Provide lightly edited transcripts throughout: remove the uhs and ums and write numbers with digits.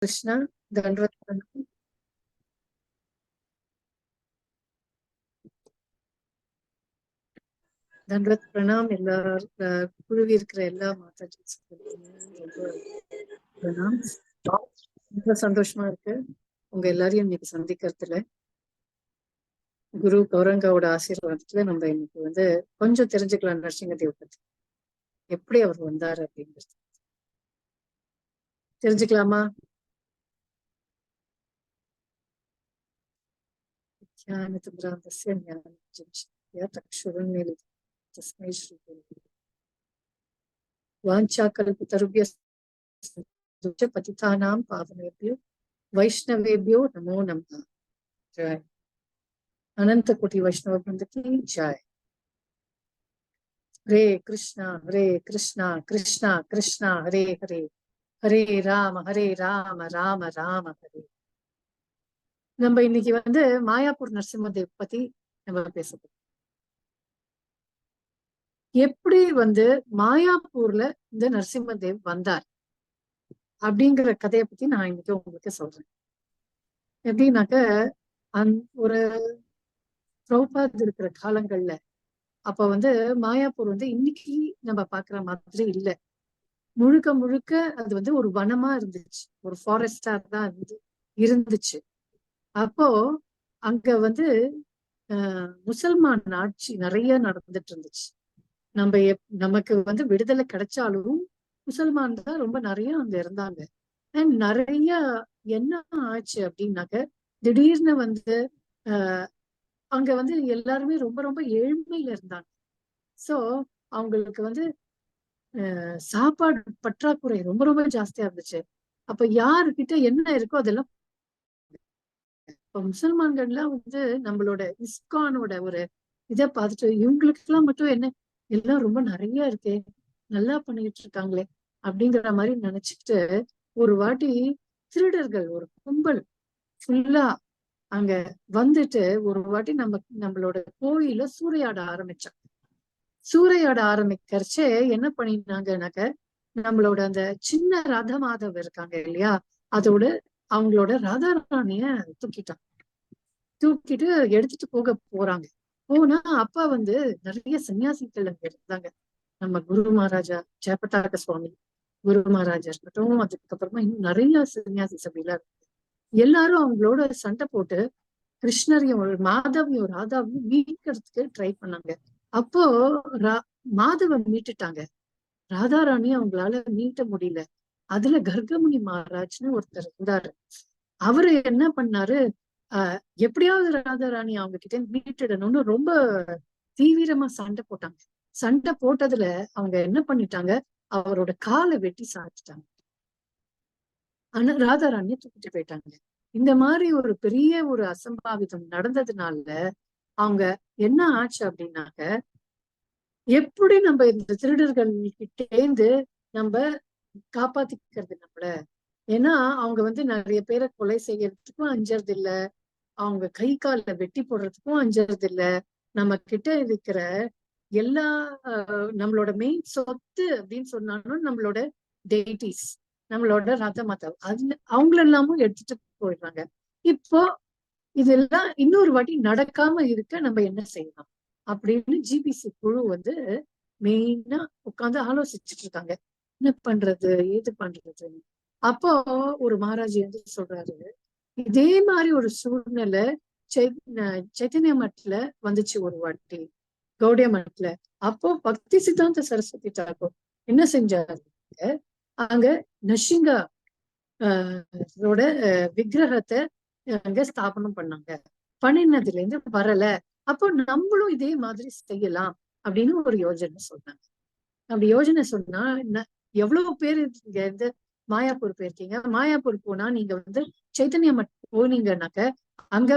கிருஷ்ணா தண்டவத் பிரணாம். தண்டவத் பிரணாம். குழுவி இருக்கிற எல்லா மாதாஜி பிரணாம். ரொம்ப சந்தோஷமா இருக்கு உங்க எல்லாரையும் இன்னைக்கு சந்திக்கிறதுல. குரு கௌரங்காவோட ஆசீர்வாதத்துல நம்ம இன்னைக்கு கொஞ்சம் தெரிஞ்சுக்கலாம் நரசிங்கதேவ் பத்தி, எப்படி அவர் வந்தாரு அப்படிங்கிறது தெரிஞ்சுக்கலாமா? पतितानां पावनेभ्यो वैष्णवेभ्यो नमो नमः। जय अनंत कोटि वैष्णव वृंद की जय। हरे कृष्णा कृष्णा कृष्णा हरे हरे, हरे राम राम राम हरे। நம்ம இன்னைக்கு மாயாப்பூர் நரசிம்மதேவ் பத்தி நம்ம பேச போறோம். எப்படி மாயாப்பூர்ல இந்த நரசிம்மதேவ் வந்தார் அப்படிங்கிற கதையை பத்தி நான் இன்னைக்கு உங்களுக்கு சொல்றேன். எப்படின்னாக்க ஒரு பிரபுபாத் இருக்கிற காலங்கள்ல அப்ப மாயாப்பூர் இன்னைக்கு நம்ம பாக்குற மாதிரி இல்லை. முழுக்க முழுக்க அது ஒரு வனமா இருந்துச்சு, ஒரு ஃபாரஸ்டா தான் இருந்துச்சு. அப்போ அங்க முசல்மான் ஆட்சி நிறைய நடந்துட்டு இருந்துச்சு. நமக்கு விடுதலை கிடைச்சாலும் முசல்மான் தான் ரொம்ப நிறைய அங்க இருந்தாங்க. அண்ட் நிறைய என்ன ஆச்சு அப்படின்னாக்க, திடீர்னு அங்க எல்லாருமே ரொம்ப ரொம்ப ஏழ்மையில இருந்தாங்க. சோ அவங்களுக்கு சாப்பாடு பற்றாக்குறை ரொம்ப ரொம்ப ஜாஸ்தியா இருந்துச்சு. அப்ப யாருக்கிட்ட என்ன இருக்கோ அதெல்லாம் இப்ப முசல்மான்கள்லாம் நம்மளோட இஸ்கானோட ஒரு இதை பார்த்துட்டு இவங்களுக்கு எல்லாம் மட்டும் என்ன எல்லாம் ரொம்ப நிறைய இருக்கே, நல்லா பண்ணிட்டு இருக்காங்களே அப்படிங்கிற மாதிரி நினைச்சிட்டு ஒரு வாட்டி திருடர்கள் ஒரு கும்பல் ஃபுல்லா அங்க ஒரு வாட்டி நம்மளோட கோயில சூறையாட ஆரம்பிச்சாங்க. சூறையாட ஆரம்பிக்கிறச்சே என்ன பண்ணினாங்கன்னாக்க, நம்மளோட அந்த சின்ன ராதா மாதவ் இருக்காங்க இல்லையா, அதோட அவங்களோட ராதாராணிய தூக்கிட்டு எடுத்துட்டு போறாங்க. போனா அப்ப நிறைய சன்னியாசிகள் அங்க இருந்தாங்க. நம்ம குரு மகாராஜா ஜெயபதாக சுவாமி குரு மகாராஜா இருக்கட்டும், அதுக்கப்புறமா இன்னும் நிறைய சன்னியாசி சபையில எல்லாரும் அவங்களோட சண்டை போட்டு கிருஷ்ணரையும் மாதவியும் ராதாவையும் மீட்கிறதுக்கு ட்ரை பண்ணாங்க. அப்போ மாதவ மீட்டுட்டாங்க, ராதாராணி அவங்களால மீட்ட முடியல. அதுல கர்கமுனி மகாராஜ்னு ஒருத்தர் இருந்தாரு. அவரு என்ன பண்ணாரு, எப்படியாவது ராதாராணி அவங்க கிட்ட மீட்டுடணும்னு ரொம்ப தீவிரமா சண்டை போட்டாங்க. சண்டை போட்டதுல அவங்க என்ன பண்ணிட்டாங்க, அவரோட காலை வெட்டி சாய்ச்சிட்டாங்க. ஆனா ராதாராணிய தூக்கிட்டு போயிட்டாங்க. இந்த மாதிரி ஒரு பெரிய ஒரு அசம்பாவிதம் நடந்ததுனால அவங்க என்ன ஆச்சு அப்படின்னாக்க, எப்படி நம்ம இந்த திருடர்கள் கிட்டேந்து நம்ம காப்பாத்திக்கிறது நம்மள. ஏன்னா அவங்க நிறைய பேரை கொலை செய்யறதுக்கும் அஞ்சறது இல்ல, அவங்க கை கால வெட்டி போடுறதுக்கும் அஞ்சறது இல்ல. நம்ம கிட்ட இருக்கிற எல்லா நம்மளோட மெயின் சொத்து அப்படின்னு சொன்னாலும் நம்மளோட டெய்டிஸ், நம்மளோட ரத மதம், அவங்களெல்லாமும் எடுத்துட்டு போயிடுறாங்க. இப்போ இதெல்லாம் இன்னொரு வாட்டி நடக்காம இருக்க நம்ம என்ன செய்யலாம் அப்படின்னு ஜிபிசி குழு மெயினா உட்காந்து ஆலோசிச்சுட்டு இருக்காங்க, என்ன பண்றது ஏது பண்றதுன்னு. அப்போ ஒரு மகாராஜி சொல்றாரு, இதே மாதிரி ஒரு சூழ்நிலை சைத்தன்ய மठல வந்துச்சு ஒரு வாட்டி, கௌடிய மठல. அப்போ பக்தி சித்தாந்த சரஸ்வதி தாக்கூர் என்ன செஞ்சாரு, அங்க நரசிங்கா விக்கிரகத்தை அங்க ஸ்தாபனம் பண்ணாங்க. பண்ணினதுல இருந்து வரல, அப்போ நம்மளும் இதே மாதிரி செய்யலாம் அப்படின்னு ஒரு யோஜனை சொன்னாங்க. அப்படி யோஜனை சொன்னா, எவ்வளவு பேர் இங்க இருந்து மாயாப்பூர் போயிருக்கீங்க? மாயாப்பூர் போனா நீங்க சைத்தன்ய மட் போனீங்கன்னாக்க அங்க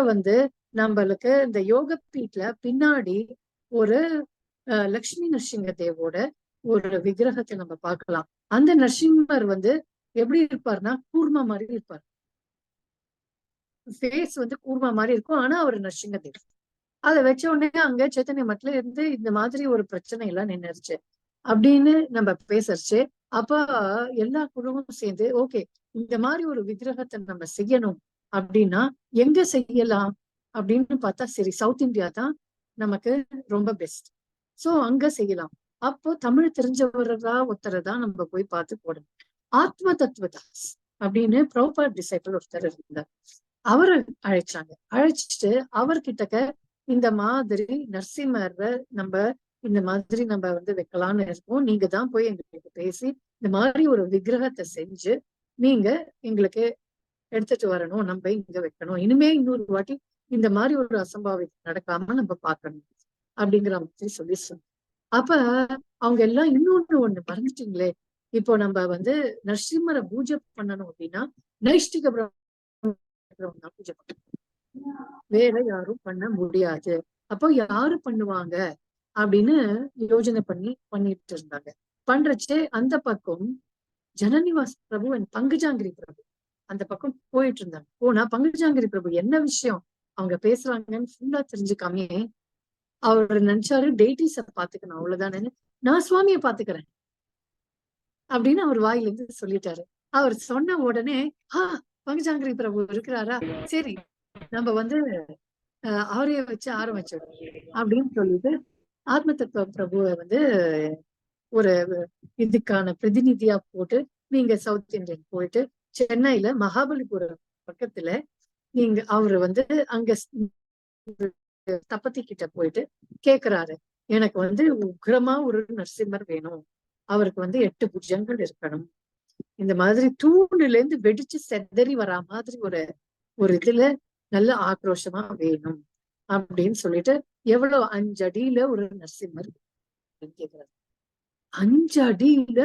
நம்மளுக்கு இந்த யோக பீட்ல பின்னாடி ஒரு லக்ஷ்மி நரசிங்க தேவோட ஒரு விக்கிரகத்தை நம்ம பார்க்கலாம். அந்த நரசிம்மர் எப்படி இருப்பார்னா கூர்மா மாதிரி இருப்பார். ஃபேஸ் கூர்மா மாதிரி இருக்கும், ஆனா அவர் நரசிங்க தேவ். அதை வச்ச உடனே அங்க சைத்தன்ய மட்ல இருந்து இந்த மாதிரி ஒரு பிரச்சனை எல்லாம் நின்னுருச்சு அப்படின்னு நம்ம பேசறச்சு. அப்ப எல்லா குழுவும் சேர்ந்து ஓகே இந்த மாதிரி ஒரு விக்கிரகத்தை நம்ம செய்யணும் அப்படின்னா எங்க செய்யலாம் அப்படின்னு பார்த்தா, சரி சவுத் இந்தியா தான் நமக்கு ரொம்ப பெஸ்ட். சோ அங்க செய்யலாம். அப்போ தமிழ் தெரிஞ்சவரா ஒருத்தரை தான் நம்ம போய் பார்த்து போடணும். ஆத்ம தத்துவதாஸ் அப்படின்னு ப்ரோபாட் டிசைபிள் ஒருத்தர் இருந்தார். அவரை அழைச்சாங்க. அழைச்சிட்டு அவர்கிட்டக்க இந்த மாதிரி நரசிம்மரை நம்ம இந்த மாதிரி நம்ம வைக்கலாம்னு இருக்கோம். நீங்க தான் போய் எங்களுக்கு பேசி இந்த மாதிரி ஒரு விக்கிரகத்தை செஞ்சு நீங்க எங்களுக்கு எடுத்துட்டு வரணும். நம்ம இங்க வைக்கணும். இனிமே இன்னொரு வாட்டி இந்த மாதிரி ஒரு அசம்பாவிதம் நடக்காம நம்ம பார்க்கணும் அப்படிங்கிற மாதிரி சொல்லி சொன்னோம். அப்ப அவங்க எல்லாம் ஒண்ணு மறந்துட்டீங்களே. இப்போ நம்ம நரசிம்மரை பூஜை பண்ணணும் அப்படின்னா நைஷ்டிக பூஜை பண்ணணும், வேற யாரும் பண்ண முடியாது. அப்போ யாரு பண்ணுவாங்க அப்படின்னு யோஜனை பண்ணிட்டு இருந்தாங்க. பண்றச்சே அந்த பக்கம் ஜனநிவாஸ் பிரபு அண்ட் பங்குஜாங்கிரி பிரபு அந்த பக்கம் போயிட்டு இருந்தாங்க. போனா பங்குஜாங்கிரி பிரபு என்ன விஷயம் அவங்க பேசுறாங்கன்னு ஃபுல்லா தெரிஞ்சுக்காமே அவர் நினைச்சாரு டெய்டிஸ பாத்துக்கணும், அவ்வளவுதானே, நான் சுவாமிய பாத்துக்கிறேன் அப்படின்னு அவர் வாயிலிருந்து சொல்லிட்டாரு. அவர் சொன்ன உடனே பங்குஜாங்கிரி பிரபு இருக்கிறாரா, சரி நம்ம அவரைய வச்சு ஆரம்பிச்சோம் அப்படின்னு சொல்லிட்டு ஆத்ம தத்துவ பிரபுவை ஒரு இதுக்கான பிரதிநிதியா போட்டு நீங்க சவுத் இந்தியன் போயிட்டு சென்னையில மகாபலிபுரம் பக்கத்துல நீங்க அவரு அங்க தப்பத்தி கிட்ட போயிட்டு கேக்குறாரு, எனக்கு உக்ரமா ஒரு நரசிம்மர் வேணும், அவருக்கு 8 புஜங்கள் இருக்கணும், இந்த மாதிரி தூணுல இருந்து வெடிச்சு செதறி வரா மாதிரி ஒரு இதுல நல்ல ஆக்ரோஷமா வேணும் அப்படின்னு சொல்லிட்டு, எவ்வளவு 5 அடியில ஒரு நரசிம்மர் கேக்குறாரு. 5 அடியில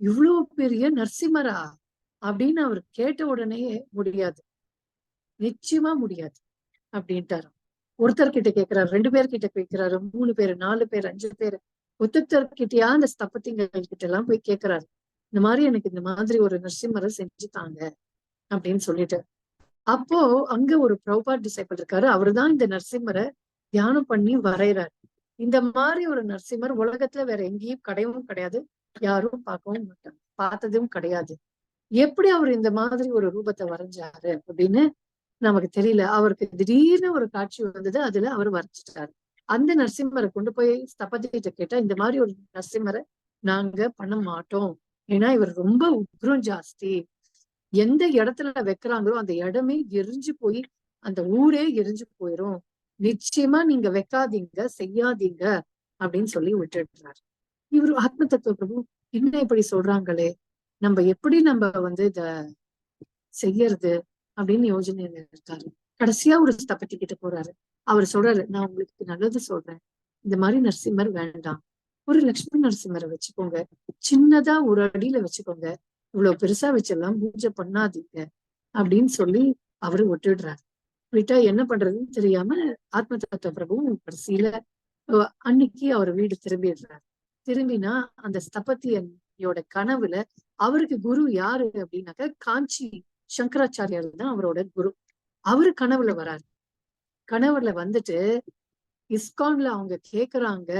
இவ்வளவு பெரிய நரசிம்மரா அப்படின்னு அவர் கேட்ட உடனே முடியாது, நிச்சயமா முடியாது அப்படின்ட்டாரு. ஒருத்தர் கிட்ட கேட்கிறாரு, 2 பேர்கிட்ட கேட்கிறாரு, 3 பேரு, 4 பேர், 5 பேரு, ஒருத்தர்கிட்டயா அந்த ஸ்தபதிகள் கிட்ட எல்லாம் போய் கேட்கிறாரு, இந்த மாதிரி எனக்கு இந்த மாதிரி ஒரு நரசிம்மரை செஞ்சுட்டாங்க அப்படின்னு சொல்லிட்டு. அப்போ அங்க ஒரு ப்ரௌபாட் டிசைபிள் இருக்காரு, அவருதான் இந்த நரசிம்மரை தியானம் பண்ணி வரைகிறாரு. இந்த மாதிரி ஒரு நரசிம்மர் உலகத்துல வேற எங்கேயும் கிடையவும் கிடையாது, யாரும் பார்க்கவும் மாட்டாங்க, பார்த்ததும் கிடையாது. எப்படி அவர் இந்த மாதிரி ஒரு ரூபத்தை வரைஞ்சாரு அப்படின்னு நமக்கு தெரியல. அவருக்கு திடீர்னு ஒரு காட்சி வந்தது, அதுல அவர் வரைச்சிட்டாரு. அந்த நரசிம்மரை கொண்டு போய் ஸ்தபதிகிட்ட கேட்டா, இந்த மாதிரி ஒரு நரசிம்மரை நாங்க பண்ண மாட்டோம், ஏன்னா இவர் ரொம்ப உக்ரம் ஜாஸ்தி, எந்த இடத்துல வைக்கிறாங்களோ அந்த இடமே எரிஞ்சு போய் அந்த ஊரே எரிஞ்சு போயிரும், நிச்சயமா நீங்க வைக்காதீங்க, செய்யாதீங்க அப்படின்னு சொல்லி விட்டுடுறாரு. இவரு ஆத்ம தத்துவ பிரபு என்ன இப்படி சொல்றாங்களே, நம்ம எப்படி நம்ம இத செய்யறது அப்படின்னு யோஜனையில இருக்காரு. கடைசியா ஒரு ஸ்தபதி கிட்ட போறாரு. அவர் சொல்றாரு, நான் உங்களுக்கு நல்லது சொல்றேன், இந்த மாதிரி நரசிம்மர் வேண்டாம், ஒரு லட்சுமி நரசிம்மரை வச்சுக்கோங்க, சின்னதா ஒரு அடியில வச்சுக்கோங்க, இவ்வளவு பெருசா வச்செல்லாம் பூஜை பண்ணாதீங்க அப்படின்னு சொல்லி அவரு விட்டுடுறாரு. விட்டா என்ன பண்றதுன்னு தெரியாம ஆத்ம தத்துவ பிரபுவும் கடைசியில அன்னைக்கு அவர் வீடு திரும்பிடுறாரு. திரும்பினா அந்த ஸ்தபதியோட கனவுல அவருக்கு குரு யாரு அப்படின்னாக்க காஞ்சி சங்கராச்சாரியார் தான் அவரோட குரு. அவரு கனவுல வராரு. கனவுல இஸ்கான்ல அவங்க கேக்குறாங்க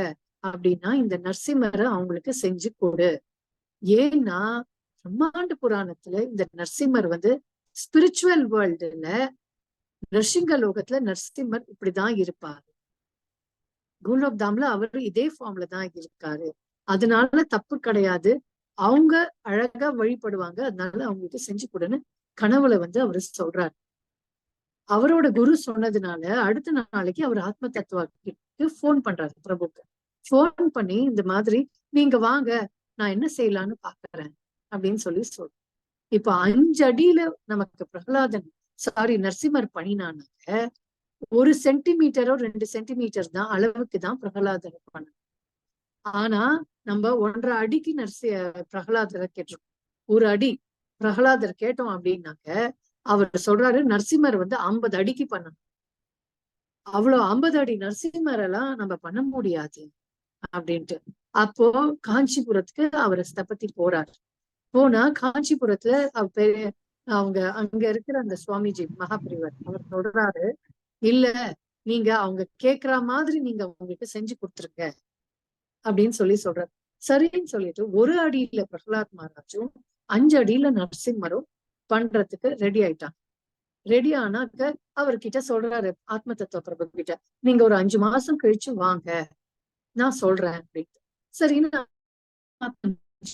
அப்படின்னா இந்த நரசிம்மரை அவங்களுக்கு செஞ்சு கொடு, ஏன்னா பிரம்மாண்ட புராணத்துல இந்த நரசிம்மர் ஸ்பிரிச்சுவல் வேர்ல்டுல ரிஷிங்க லோகத்துல நரசிம்மர் இப்படிதான் இருப்பாரு, கூலோப்தாம்ல அவர் இதே ஃபார்ம்ல தான் இருக்காரு, அதனால தப்பு கிடையாது, அவங்க அழகா வழிபடுவாங்க, அதனால அவங்களுக்கு செஞ்சு கொடுன்னு கனவுல அவரு சொல்றாரு. அவரோட குரு சொன்னதுனால அடுத்த நாளைக்கு அவர் ஆத்ம தத்துவக்கு போன் பண்றாரு பிரபுக்கு. போன் பண்ணி இந்த மாதிரி நீங்க வாங்க, நான் என்ன செய்யலான்னு பாக்குறேன் அப்படின்னு சொல்லி சொல்றேன். இப்ப 5 அடியில நமக்கு பிரகலாதன் நரசிம்மர் பண்ணினானாக்க 1 சென்டிமீட்டரோ 2 சென்டிமீட்டர் தான் அளவுக்கு தான் பிரகலாதன் பண்ண. ஆனா நம்ம 1.5 அடிக்கு பிரகலாதரை கேட்டிருக்கோம். 1 அடி பிரகலாதர் கேட்டோம் அப்படின்னாக்க அவர் சொல்றாரு நரசிம்மர் 50 அடிக்கு பண்ணணும். அவ்வளவு 50 அடி நரசிம்மர் எல்லாம் நம்ம பண்ண முடியாது அப்படின்ட்டு. அப்போ காஞ்சிபுரத்துக்கு அவர் ஸ்தபதி போறாரு. போனா காஞ்சிபுரத்துல அவங்க அங்க இருக்கிற அந்த சுவாமிஜி மகாபிரிவர் அவர் சொல்றாரு, இல்ல நீங்க அவங்க கேக்குற மாதிரி நீங்க அவங்களுக்கு செஞ்சு கொடுத்துருங்க அப்படின்னு சொல்றாரு. சரின்னு சொல்லிட்டு 1 அடியில பிரகலாத் மகாராஜும் 5 அடியில நரசிம்மரும் பண்றதுக்கு ரெடி ஆயிட்டாங்க. ரெடி ஆனாக்க அவர்கிட்ட சொல்றாரு ஆத்ம தத்துவ பிரபு கிட்ட, நீங்க ஒரு 5 மாசம் கழிச்சு வாங்க, நான் சொல்றேன் அப்படின்ட்டு. சரின்னு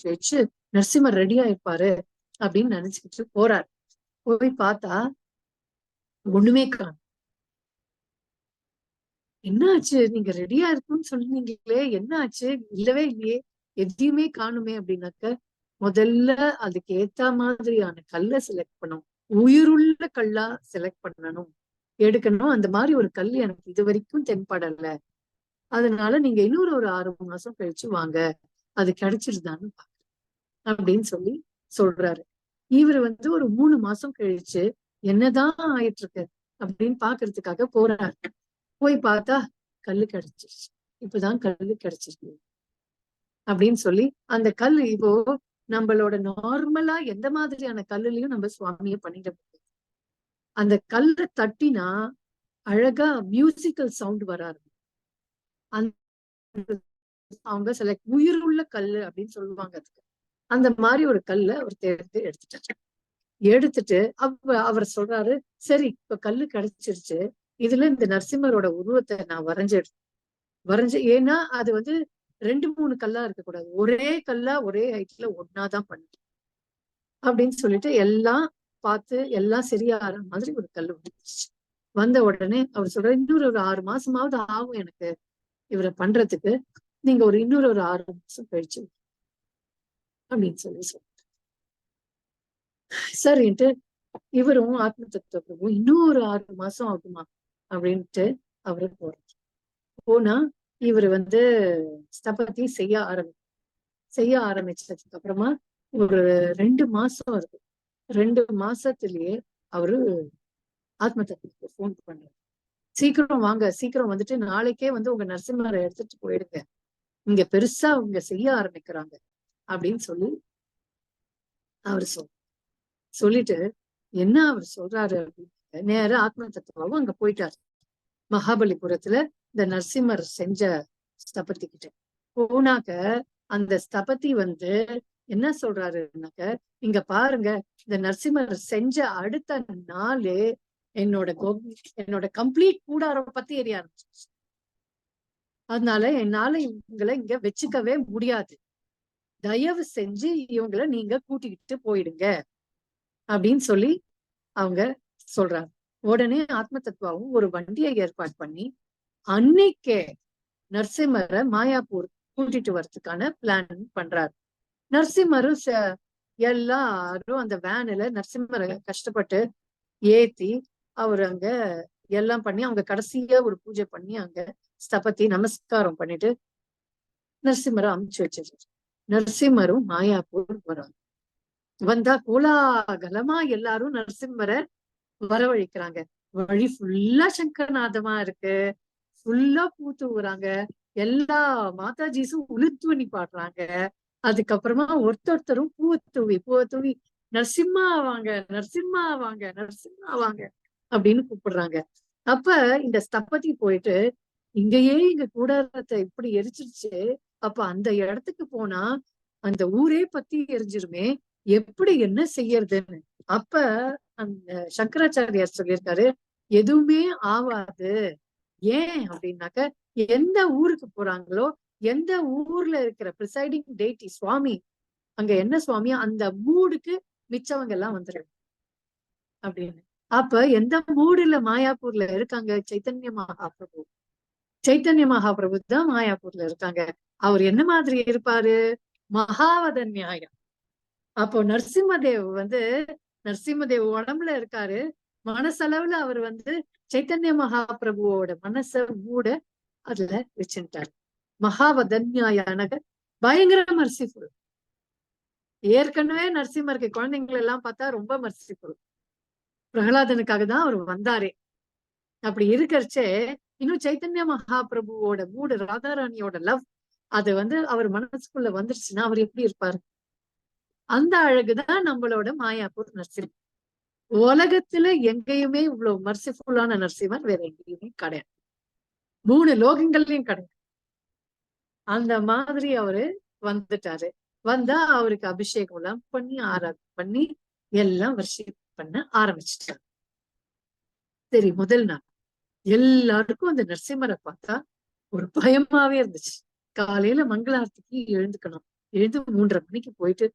கழிச்சு நரசிம்மர் ரெடியா இருப்பாரு அப்படின்னு நினைச்சுக்கிட்டு போறாரு. போய் பார்த்தா ஒண்ணுமே காணும். என்ன ஆச்சு, நீங்க ரெடியா இருக்குன்னு சொன்னீங்களே, என்ன ஆச்சு, இல்லவே இல்லையே, எதையுமே காணுமே அப்படின்னாக்க, முதல்ல அதுக்கு ஏத்த மாதிரியான கல்லை செலக்ட் பண்ணும், உயிருள்ள கல்லா செலக்ட் பண்ணணும், எடுக்கணும். அந்த மாதிரி ஒரு கல் எனக்கு இது வரைக்கும் தென்படல. அதனால நீங்க இன்னொரு ஒரு 6 மாசம் கழிச்சு வாங்க, அது கிடைச்சிருதான்னு அப்படின்னு சொல்லி சொல்றாரு. இவரு ஒரு 3 மாசம் கழிச்சு என்னதான் ஆயிட்டு இருக்கு அப்படின்னு பாக்குறதுக்காக போறாரு. போய் பார்த்தா கல்லு கிடைச்சிருச்சு. இப்பதான் கல்லு கிடைச்சிருக்கு அப்படின்னு சொல்லி அந்த கல்லு இப்போ நம்மளோட நார்மலா எந்த மாதிரியான கல்லுலயும் நம்ம சுவாமிய பண்ணிட முடியாது. அந்த கல்லை தட்டினா அழகா மியூசிக்கல் சவுண்ட் வராது. அந்த அவங்க சில உயிருள்ள கல்லு அப்படின்னு சொல்லுவாங்க அதுக்கு. அந்த மாதிரி ஒரு கல்லை அவர் தேர்ந்து எடுத்துட்டாரு. எடுத்துட்டு அவர் சொல்றாரு, சரி இப்ப கல்லு கிடைச்சிருச்சு, இதுல இந்த நரசிம்மரோட உருவத்தை நான் வரைஞ்சு, ஏன்னா அது 2-3 கல்லா இருக்கக்கூடாது, ஒரே கல்லா ஒரே ஹைட்ல ஒன்னாதான் பண்ணு அப்படின்னு சொல்லிட்டு எல்லாம் பார்த்து எல்லாம் சரியாகிற மாதிரி ஒரு கல்லு வந்துச்சு. வந்த உடனே அவர் சொல்ற, இன்னொரு ஒரு 6 மாசமாவது ஆகும் எனக்கு இவரை பண்றதுக்கு, நீங்க இன்னொரு ஒரு 6 மாசம் கழிச்சு அப்படின்னு சொல்லி சரின்ட்டு இவரும் ஆத்ம தத்துவ பிரபு இன்னொரு 6 மாசம் ஆகுமா அப்படின்ட்டு அவரு போனா இவரு ஸ்தபதி செய்ய ஆரம்பிச்சதுக்கு அப்புறமா ஒரு 2 மாசம் இருக்கு. 2 மாசத்திலேயே அவரு ஆத்ம தத்துவத்துக்கு போன் பண்றாரு, சீக்கிரம் வாங்க, சீக்கிரம் வந்துட்டு நாளைக்கே உங்க நரசிம்மரை எடுத்துட்டு போயிடுங்க, இங்க பெருசா அவங்க செய்ய ஆரம்பிக்கிறாங்க அப்படின்னு சொல்லி அவரு சொல்லிட்டு என்ன அவர் சொல்றாரு அப்படின்னு நேர ஆத்ம தத்துவாவும் அங்க போயிட்டாரு. மகாபலிபுரத்துல இந்த நரசிம்மர் செஞ்ச ஸ்தபதி கிட்ட போனாக்க அந்த ஸ்தபதி என்ன சொல்றாருனாக்க, இங்க பாருங்க, இந்த நரசிம்மர் செஞ்ச அடுத்த நாளே என்னோட கம்ப்ளீட் கூடாரம் பத்தி எரிய ஆரம்பிச்சிருச்சு. அதனால என்னால இவங்களை இங்க வச்சுக்கவே முடியாது, தயவு செஞ்சு இவங்களை நீங்க கூட்டிக்கிட்டு போயிடுங்க அப்படின்னு சொல்லி அவங்க சொல்றாங்க. உடனே ஆத்ம தத்துவாவும் ஒரு வண்டியை ஏற்பாடு பண்ணி அன்னைக்கே நரசிம்மரை மாயாப்பூர் கூட்டிட்டு வர்றதுக்கான பிளான் பண்றாரு. நரசிம்மரும் எல்லாரும் அந்த வேன்ல நரசிம்மரை கஷ்டப்பட்டு ஏத்தி அவரு அங்க எல்லாம் பண்ணி அவங்க கடைசியா ஒரு பூஜை பண்ணி அங்க ஸ்தபதி நமஸ்காரம் பண்ணிட்டு நரசிம்மரை அமுச்சு வச்சிருக்காரு. நரசிம்மரும் மாயாப்பூர் வராங்க. வந்தா கோலாகலமா எல்லாரும் நரசிம்மரை வரவழைக்கிறாங்க. வழி ஃபுல்லா சங்கரநாதமா இருக்கு, ஃபுல்லா பூத்துவுறாங்க, எல்லா மாதாஜிஸும் உளுத்துவனி பாடுறாங்க. அதுக்கப்புறமா ஒருத்தரும் பூவை தூவி நரசிம்மா வாங்க, நரசிம்மா வாங்க, நரசிம்மா வாங்க அப்படின்னு கூப்பிடுறாங்க. அப்ப இந்த ஸ்தபதி போயிட்டு, இங்கேயே எங்க கூடாரத்தை இப்படி எரிச்சிருச்சு, அப்ப அந்த இடத்துக்கு போனா அந்த ஊரே பத்தி எரிஞ்சிருமே, எப்படி என்ன செய்யறதுன்னு. அப்ப அந்த சங்கராச்சாரியார் சொல்லியிருக்காரு, எதுவுமே ஆவாது. ஏன் அப்படின்னாக்க, எந்த ஊருக்கு போறாங்களோ, எந்த ஊர்ல இருக்கிற பிரிசைடிங் டேட்டி சுவாமி, அங்க என்ன சுவாமி, அந்த மூடுக்கு மிச்சவங்க எல்லாம் வந்துடும் அப்படின்னு. அப்ப எந்த மூடுல மாயாப்பூர்ல இருக்காங்க, சைத்தன்ய மகாபிரபு. சைத்தன்ய மகாபிரபு தான் மாயாப்பூர்ல இருக்காங்க. அவர் என்ன மாதிரி இருப்பாரு, மகாவத நியாயம். அப்போ நரசிம்மதேவ் நரசிம்மதேவ் உடம்புல இருக்காரு, மனசளவுல அவர் சைத்தன்ய மகாபிரபுவோட மனச மூட அதுல வச்சுட்டாரு. மகாவதன்யாயனக பயங்கர மர்சிஃபுல். ஏற்கனவே நரசிம்மருக்கு குழந்தைங்களை எல்லாம் பார்த்தா ரொம்ப மர்சிஃபுல். பிரகலாதனுக்காக தான் அவர் வந்தாரே. அப்படி இருக்கிறச்சே இன்னும் சைத்தன்ய மகாபிரபுவோட மூடு, ராதாராணியோட லவ் அது அவர் மனசுக்குள்ள வந்துருச்சுன்னா அவர் எப்படி இருப்பாரு? அந்த அழகுதான் நம்மளோட மாயாப்பூர் நரசிம்மர். உலகத்துல எங்கேயுமே இவ்வளவு மர்சிஃபுல்லான நரசிம்மர் வேற எங்கேயுமே கிடையாது, 3 லோகங்கள்லயும் கிடையாது. அந்த மாதிரி அவரு வந்துட்டாரு. வந்தா அவருக்கு அபிஷேகம் எல்லாம் பண்ணி ஆராதனை பண்ணி எல்லாம் வர்ஷிப் பண்ண ஆரம்பிச்சுட்டாங்க. சரி, முதல் நாள் எல்லாருக்கும் அந்த நரசிம்மரை பார்த்தா ஒரு பயமாவே இருந்துச்சு. காலையில மங்களாரத்திக்கு எழுந்துக்கணும். எழுந்து 3:30 மணிக்கு போயிட்டு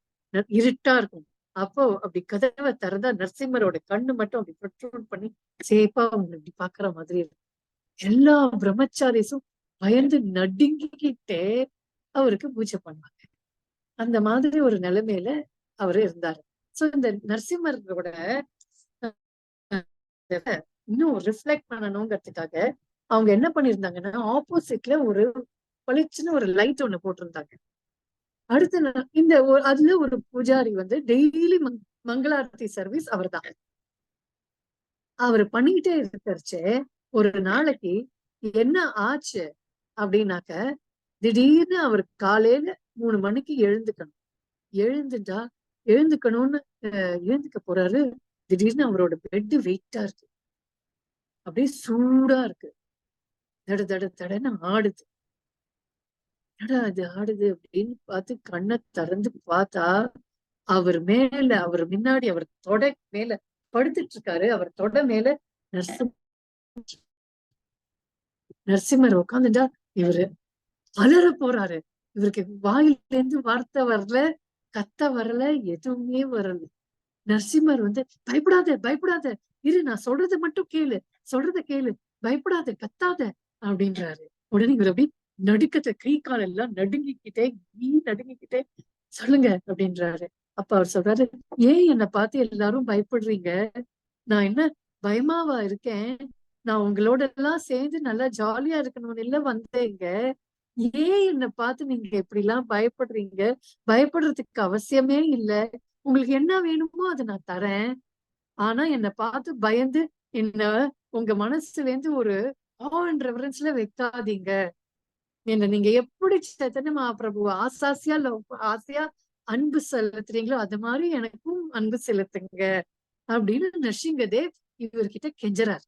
இருட்டா இருக்கும். அப்போ அப்படி கதவை திறந்தா நரசிம்மரோட கண்ணு மட்டும் அப்படி ப்ரொட்ரூட் பண்ணி சேஃபா அவங்க இப்படி பாக்குற மாதிரி இருக்கும். எல்லா பிரம்மச்சாரிஸும் பயந்து நடுங்கிக்கிட்டே அவருக்கு பூஜை பண்ணுவாங்க. அந்த மாதிரி ஒரு நிலைமையில அவரு இருந்தாரு. சோ இந்த நரசிம்மரோட இன்னும் ரிஃப்ளெக்ட் பண்ணணுங்கிறதுக்காக அவங்க என்ன பண்ணிருந்தாங்கன்னா, ஆப்போசிட்ல ஒரு பளிச்சுன்னு ஒரு லைட் ஒண்ணு போட்டிருந்தாங்க. அடுத்த இந்த அதுல ஒரு பூஜாரி வந்து டெய்லி மங்களாரத்தி சர்வீஸ் அவர் தான். அவர் பண்ணிக்கிட்டே இருக்கிறச்சே ஒரு நாளைக்கு என்ன ஆச்சு அப்படின்னாக்க, திடீர்னு அவர் காலையில 3 மணிக்கு எழுந்துக்கணும். எழுந்துட்டா எழுந்துக்கணும்னு எழுந்துக்க போறாரு. திடீர்னு அவரோட பெட் வெயிட்டா இருக்கு. அப்படியே சூடா இருக்கு. தட தட தடன்னு ஆடுது. என்னடா அது ஆடுது அப்படின்னு பார்த்து கண்ணை திறந்து பார்த்தா, அவர் முன்னாடி அவர் தொடை மேல படுத்துட்டு இருக்காரு. அவர் தொடை மேல நரசிம்ம நரசிம்மர் உட்காந்துட்டா இவரு அலற போறாரு. இவருக்கு வாயில இருந்து வார்த்தை வரல, கத்த வரல, எதுவுமே வரல. நரசிம்மர் வந்து பயப்படாத பயப்படாத, இரு நான் சொல்றதை மட்டும் கேளு, சொல்றத கேளு, பயப்படாத கத்தாத அப்படின்றாரு. உடனே இவர் அப்படி நடுக்கத்தை கை கால் எல்லாம் நடுங்கிக்கிட்டே சொல்லுங்க அப்படின்றாரு. அப்ப அவர் சொல்றாரு, ஏன் என்னை பார்த்து எல்லாரும் பயப்படுறீங்க? நான் என்ன பயமாவா இருக்கேன்? நான் உங்களோட எல்லாம் சேர்ந்து நல்லா ஜாலியா இருக்கணும்னு இல்ல வந்தேங்க. ஏன் என்னை பார்த்து நீங்க இப்படி எல்லாம் பயப்படுறீங்க? பயப்படுறதுக்கு அவசியமே இல்ல. உங்களுக்கு என்ன வேணுமோ அதை நான் தரேன். ஆனா என்னை பார்த்து பயந்து என்ன உங்க மனசுல இருந்து ஒரு ரெவரன்ஸ்ல வைக்காதீங்க. என்ன நீங்க எப்படி சைத்தன்ய மகாபிரபு ஆசையா அன்பு செலுத்துறீங்களோ அது மாதிரி எனக்கும் அன்பு செலுத்துங்க அப்படின்னு நரசிங்கதேவ் இவர்கிட்ட கெஞ்சறாரு.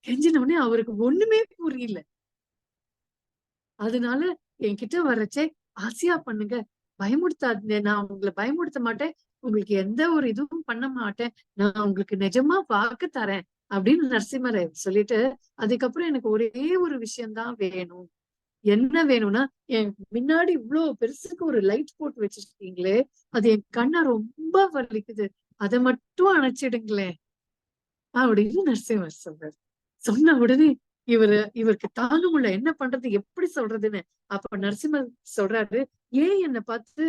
கெஞ்சின உடனே அவருக்கு ஒண்ணுமே புரியல. அதனால என்கிட்ட வர்றச்சே ஆசையா பண்ணுங்க, பயமுடுத்தாதீங்க, நான் உங்களை பயமுடுத்த மாட்டேன், உங்களுக்கு எந்த ஒரு இதுவும் பண்ண மாட்டேன், நான் உங்களுக்கு நிஜமா வாக்கு தரேன் அப்படின்னு நரசிம்மரை சொல்லிட்டு, அதுக்கப்புறம் எனக்கு ஒரே ஒரு விஷயம்தான் வேணும். என்ன வேணும்னா, என் முன்னாடி இவ்வளவு பெருசுக்கு ஒரு லைட் போட்டு வச்சிருக்கீங்களே, அது என் கண்ணை ரொம்ப வலிக்குது, அதை மட்டும் அணைச்சிடுங்களேன் அப்படின்னு நரசிம்மர் சொல்றாரு. சொன்ன உடனே இவருக்கு தாங்க முடியல, என்ன பண்றது, எப்படி சொல்றதுன்னு. அப்ப நரசிம்மர் சொல்றாரு, ஏன் என்னை பார்த்து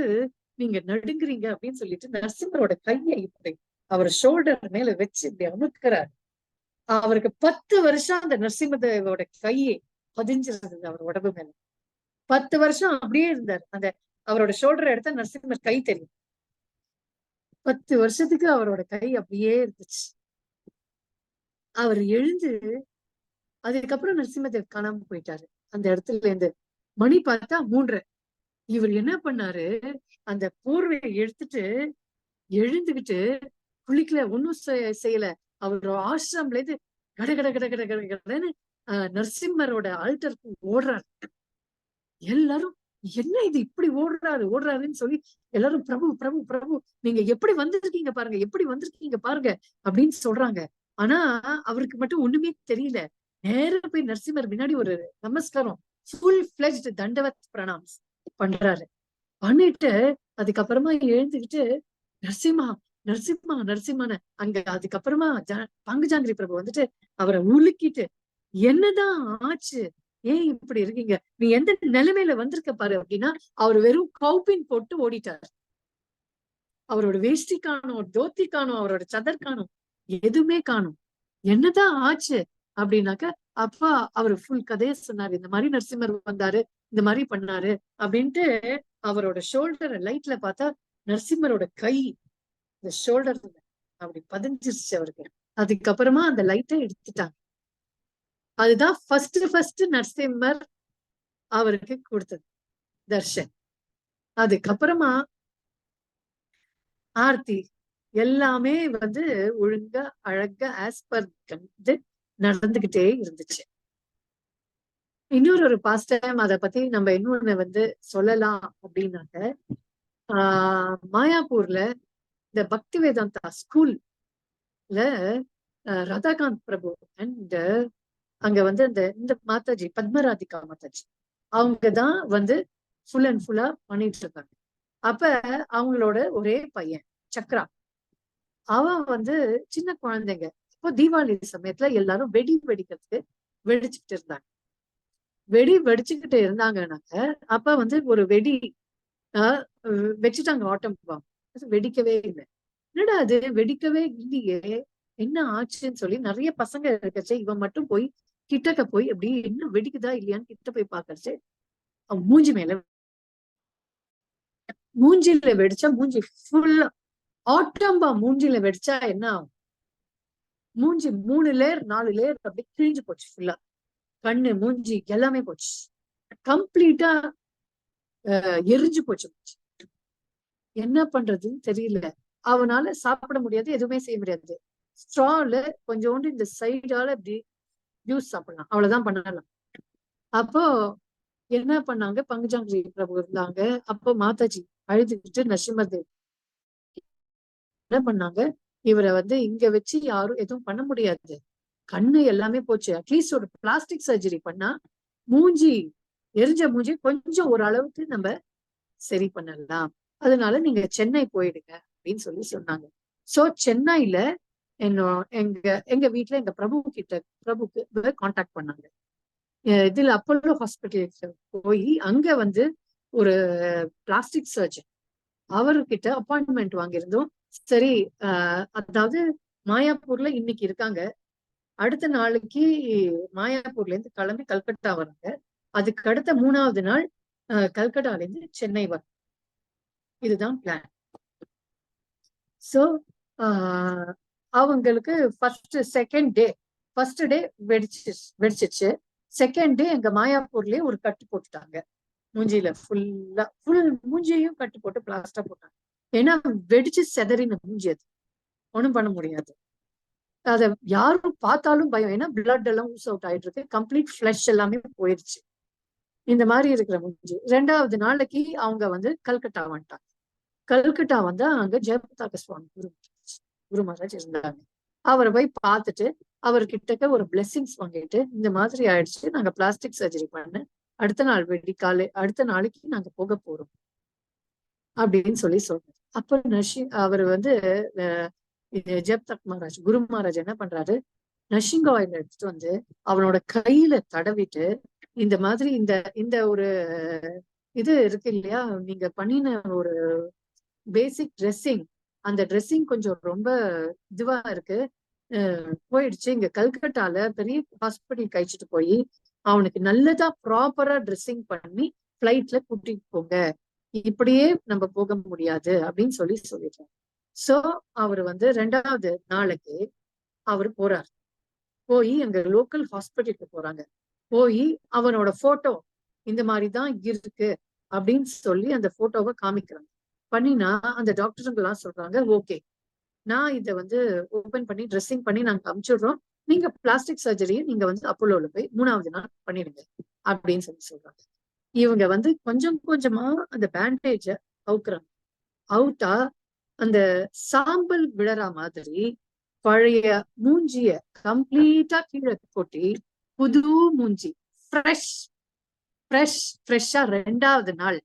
நீங்க நடுங்குறீங்க அப்படின்னு சொல்லிட்டு நரசிம்மரோட கையை இப்படி அவர் ஷோல்டர் மேல வச்சு இப்படி அமுக்குறாரு. அவருக்கு 10 வருஷம் அந்த நரசிம்மதேவோட கையை பதிஞ்சிருந்தது அவர் உடம்பு மேல. 10 வருஷம் அப்படியே இருந்தார். அந்த அவரோட ஷோல்டர் எடுத்தா நரசிம்மர் கை தெரியும். 10 வருஷத்துக்கு அவரோட கை அப்படியே இருந்துச்சு. அவர் எழுந்து அதுக்கப்புறம் நரசிம்மதேவ் காணாம போயிட்டாரு அந்த இடத்துல இருந்து. மணி பார்த்தா 3:30. இவர் என்ன பண்ணாரு, அந்த போர்வையை எடுத்துட்டு எழுந்துகிட்டு குளிக்கல, ஒன்னும் செய்யல. அவரோட ஆசிரம்ல இருந்து கட கட கட கட கட கடன்னு நரசிம்மரோட ஆல்டருக்கு ஓடுறாரு. எல்லாரும் என்ன இது இப்படி ஓடுறாருன்னு சொல்லி எல்லாரும் பிரபு பிரபு பிரபு நீங்க எப்படி வந்திருக்கீங்க பாருங்க, எப்படி வந்திருக்கீங்க பாருங்க அப்படின்னு சொல்றாங்க. ஆனா அவருக்கு மட்டும் ஒண்ணுமே தெரியல. நேரம் போய் நரசிம்மர் முன்னாடி ஒரு நமஸ்காரம், ஃபுல் பிளெஜ்ட் தண்டவத் பிரணாம்ஸ் பண்றாரு. பண்ணிட்டு அதுக்கப்புறமா எழுந்துக்கிட்டு நரசிம்மா நரசிம்மா நரசிம்மான அங்க அதுக்கப்புறமா பங்குஜாங்கிரி பிரபு வந்துட்டு அவரை உலுக்கிட்டு, என்னதான் ஆச்சு, ஏன் இப்படி இருக்கீங்க, நீ எந்த நிலைமையில வந்திருக்க பாரு அப்படின்னா, அவர் வெறும் கௌபின் போட்டு ஓடிட்டார். அவரோட வேஷ்டி காணும், தோத்தி காணும், அவரோட சதர் காணும், எதுவுமே காணும். என்னதான் ஆச்சு அப்படின்னாக்க, அப்பா அவர் ஃபுல் கதையை சொன்னாரு. இந்த மாதிரி நரசிம்மர் வந்தாரு, இந்த மாதிரி பண்ணாரு அப்படின்ட்டு. அவரோட ஷோல்டரை லைட்ல பார்த்தா நரசிம்மரோட கை இந்த ஷோல்டர் அப்படி பதிஞ்சிருச்சு அவருக்கு. அதுக்கப்புறமா அந்த லைட்டை எடுத்துட்டாங்க. அதுதான் ஃபர்ஸ்ட் நரசிம்மர் அவருக்கு கொடுத்தது தர்ஷன். அதுக்கப்புறமா ஆர்த்தி எல்லாமே வந்து ஒழுங்கா அழகா ஆஸ் பர் நடந்துகிட்டே இருந்துச்சு. இன்னொரு பாஸ்ட் டைம் அதை பத்தி நம்ம இன்னொன்னு வந்து சொல்லலாம் அப்படின்னாக்க, மாயாப்பூர்ல இந்த பக்தி வேதாந்தா ஸ்கூல்ல ராதாகாந்த் பிரபு அண்ட் அங்க வந்து இந்த மாதாஜி பத்மராதிகா மாதாஜி அவங்கதான் வந்து ஃபுல் அண்ட் ஃபுல்லா பண்ணிட்டு இருக்காங்க. அப்ப அவங்களோட ஒரே பையன் சக்ரா, அவன் வந்து சின்ன குழந்தைங்க. இப்போ தீபாவளி சமயத்துல எல்லாரும் வெடி வெடிக்கிறதுக்கு வெடிச்சுக்கிட்டு இருந்தாங்க. வெடி வெடிச்சுக்கிட்டு இருந்தாங்கன்னாக்க அப்ப வந்து ஒரு வெடி வச்சுட்டாங்க ஆட்டம் பாம். வெடிக்கவே இல்லை. என்னடா அது வெடிக்கவே இல்லையே, என்ன ஆச்சுன்னு சொல்லி நிறைய பசங்க இருக்கச்சே இவன் மட்டும் போய் கிட்டக்க போய் அப்படி என்ன வெடிக்குதா இல்லையான்னு கிட்ட போய் பாக்கறச்சு அவன் மூஞ்சில வெடிச்சா மூஞ்சி ஃபுல்லா ஆட்டம்பா. மூஞ்சில வெடிச்சா என்ன ஆகும்? மூஞ்சி 3 லேயர் 4 லேயர் அப்படி கிழிஞ்சு போச்சு ஃபுல்லா. கண்ணு மூஞ்சி எல்லாமே போச்சு. கம்ப்ளீட்டா எரிஞ்சு போச்சு. என்ன பண்றதுன்னு தெரியல. அவனால சாப்பிட முடியாது, எதுவுமே செய்ய முடியாது. ஸ்ட்ரால கொஞ்சோண்டு இந்த சைடால இப்படி ஜூஸ் சாப்பிடலாம், அவ்வளவுதான் பண்ணலாம். அப்போ என்ன பண்ணாங்க, பங்குஜாங்கிரி பிரபு இருந்தாங்க. அப்போ மாதாஜி அழுதுகிட்டு நரசிம்மதேவ் என்ன பண்ணாங்க, இவரை வந்து இங்க வச்சு யாரும் எதுவும் பண்ண முடியாது, கண்ணு எல்லாமே போச்சு, அட்லீஸ்ட் ஒரு பிளாஸ்டிக் சர்ஜரி பண்ணா மூஞ்சி எரிஞ்ச மூஞ்சி கொஞ்சம் ஓரளவுக்கு நம்ம சரி பண்ணலாம், அதனால நீங்க சென்னை போயிடுங்க அப்படின்னு சொல்லி சொன்னாங்க. சோ சென்னையில எங்க எங்க வீட்டுல எங்க பிரபுக்கு கான்டாக்ட் பண்ணாங்க. இதுல அப்போலோ ஹாஸ்பிட்டலுக்கு போய் அங்க வந்து ஒரு பிளாஸ்டிக் சர்ஜன் அவர்கிட்ட அப்பாயின்மெண்ட் வாங்கியிருந்தோம். சரி, அதாவது மாயாப்பூர்ல இன்னைக்கு இருக்காங்க, அடுத்த நாளைக்கு மாயாப்பூர்ல இருந்து கிளம்பி கல்கத்தா வராங்க, அதுக்கு அடுத்த 3வது நாள் கல்கட்டால இருந்து சென்னை வரும். இதுதான் பிளான். சோ அவங்களுக்கு ஃபர்ஸ்ட் டே வெடிச்சிச்சு. செகண்ட் டே எங்க மாயாப்பூர்லயே ஒரு கட்டு போட்டுட்டாங்க மூஞ்சியில, ஃபுல் மூஞ்சியையும் கட்டு போட்டு பிளாஸ்டர் போட்டாங்க. ஏன்னா வெடிச்சு செதறின மூஞ்சி, அது ஒண்ணும் பண்ண முடியாது. அத யாரும் பார்த்தாலும் பயம், ஏன்னா பிளட் எல்லாம் ஊஸ் அவுட் ஆயிட்டு இருக்கு, கம்ப்ளீட் ஃபிளஷ் எல்லாமே போயிடுச்சு. இந்த மாதிரி இருக்கிற மூஞ்சி. 2வது நாளைக்கு அவங்க வந்து கல்கட்டா வந்துட்டாங்க. கல்கட்டா வந்து அங்க ஜெயபிரதாக சுவாமி குரு மகாராஜ் இருந்தாங்க. அவரை போய் பார்த்துட்டு அவர்கிட்ட ஒரு பிளெஸிங்ஸ் வாங்கிட்டு, இந்த மாதிரி ஆயிடுச்சு, நாங்க பிளாஸ்டிக் சர்ஜரி பண்ண அடுத்த நாள் அடுத்த நாளைக்கு நாங்க போக போறோம் அப்படின்னு சொல்லி சொல்றாரு. அப்ப அவர் வந்து ஜெயபிரதாக் மகாராஜ் குரு மகாராஜ் என்ன பண்றாரு, நர்சிங் ஆயில் எடுத்துட்டு வந்து அவனோட கையில தடவிட்டு, இந்த மாதிரி இந்த இந்த ஒரு இது இருக்கு இல்லையா, நீங்க பண்ணின ஒரு பேசிக் ட்ரெஸ்ஸிங், அந்த ட்ரெஸ்ஸிங் கொஞ்சம் ரொம்ப இதுவா இருக்கு, போயிடுச்சு, இங்க கல்கட்டால பெரிய ஹாஸ்பிட்டல் கழிச்சுட்டு போய் அவனுக்கு நல்லதா ப்ராப்பரா ட்ரெஸ்ஸிங் பண்ணி பிளைட்ல கூட்டிட்டு போங்க, இப்படியே நம்ம போக முடியாது அப்படின்னு சொல்லிடுறாரு. சோ அவர் வந்து 2வது நாளைக்கு அவர் போறார். போய் அங்க லோக்கல் ஹாஸ்பிட்டலுக்கு போறாங்க. போய் அவனோட போட்டோ இந்த மாதிரிதான் இருக்கு அப்படின்னு சொல்லி அந்த போட்டோவை காமிக்கிறாங்க. பண்ணினா அந்த டாக்டருங்க எல்லாம் சொல்றாங்க, ஓகே, நான் இதை வந்து ஓபன் பண்ணி ட்ரெஸ்ஸிங் பண்ணி நாங்க அனுப்பிச்சுடுறோம், நீங்க பிளாஸ்டிக் சர்ஜரியை நீங்க வந்து அப்போலோல போய் 3வது நாள் பண்ணிடுங்க அப்படின்னு சொல்றாங்க. இவங்க வந்து கொஞ்சம் கொஞ்சமா அந்த பேண்டேஜ அவுக்குறாங்க. அவுட்டா அந்த சாம்பல் விழற மாதிரி பழைய மூஞ்சிய கம்ப்ளீட்டா கீழே கொட்டி புது மூஞ்சி ஃப்ரெஷ்ஷா 2வது நாள்.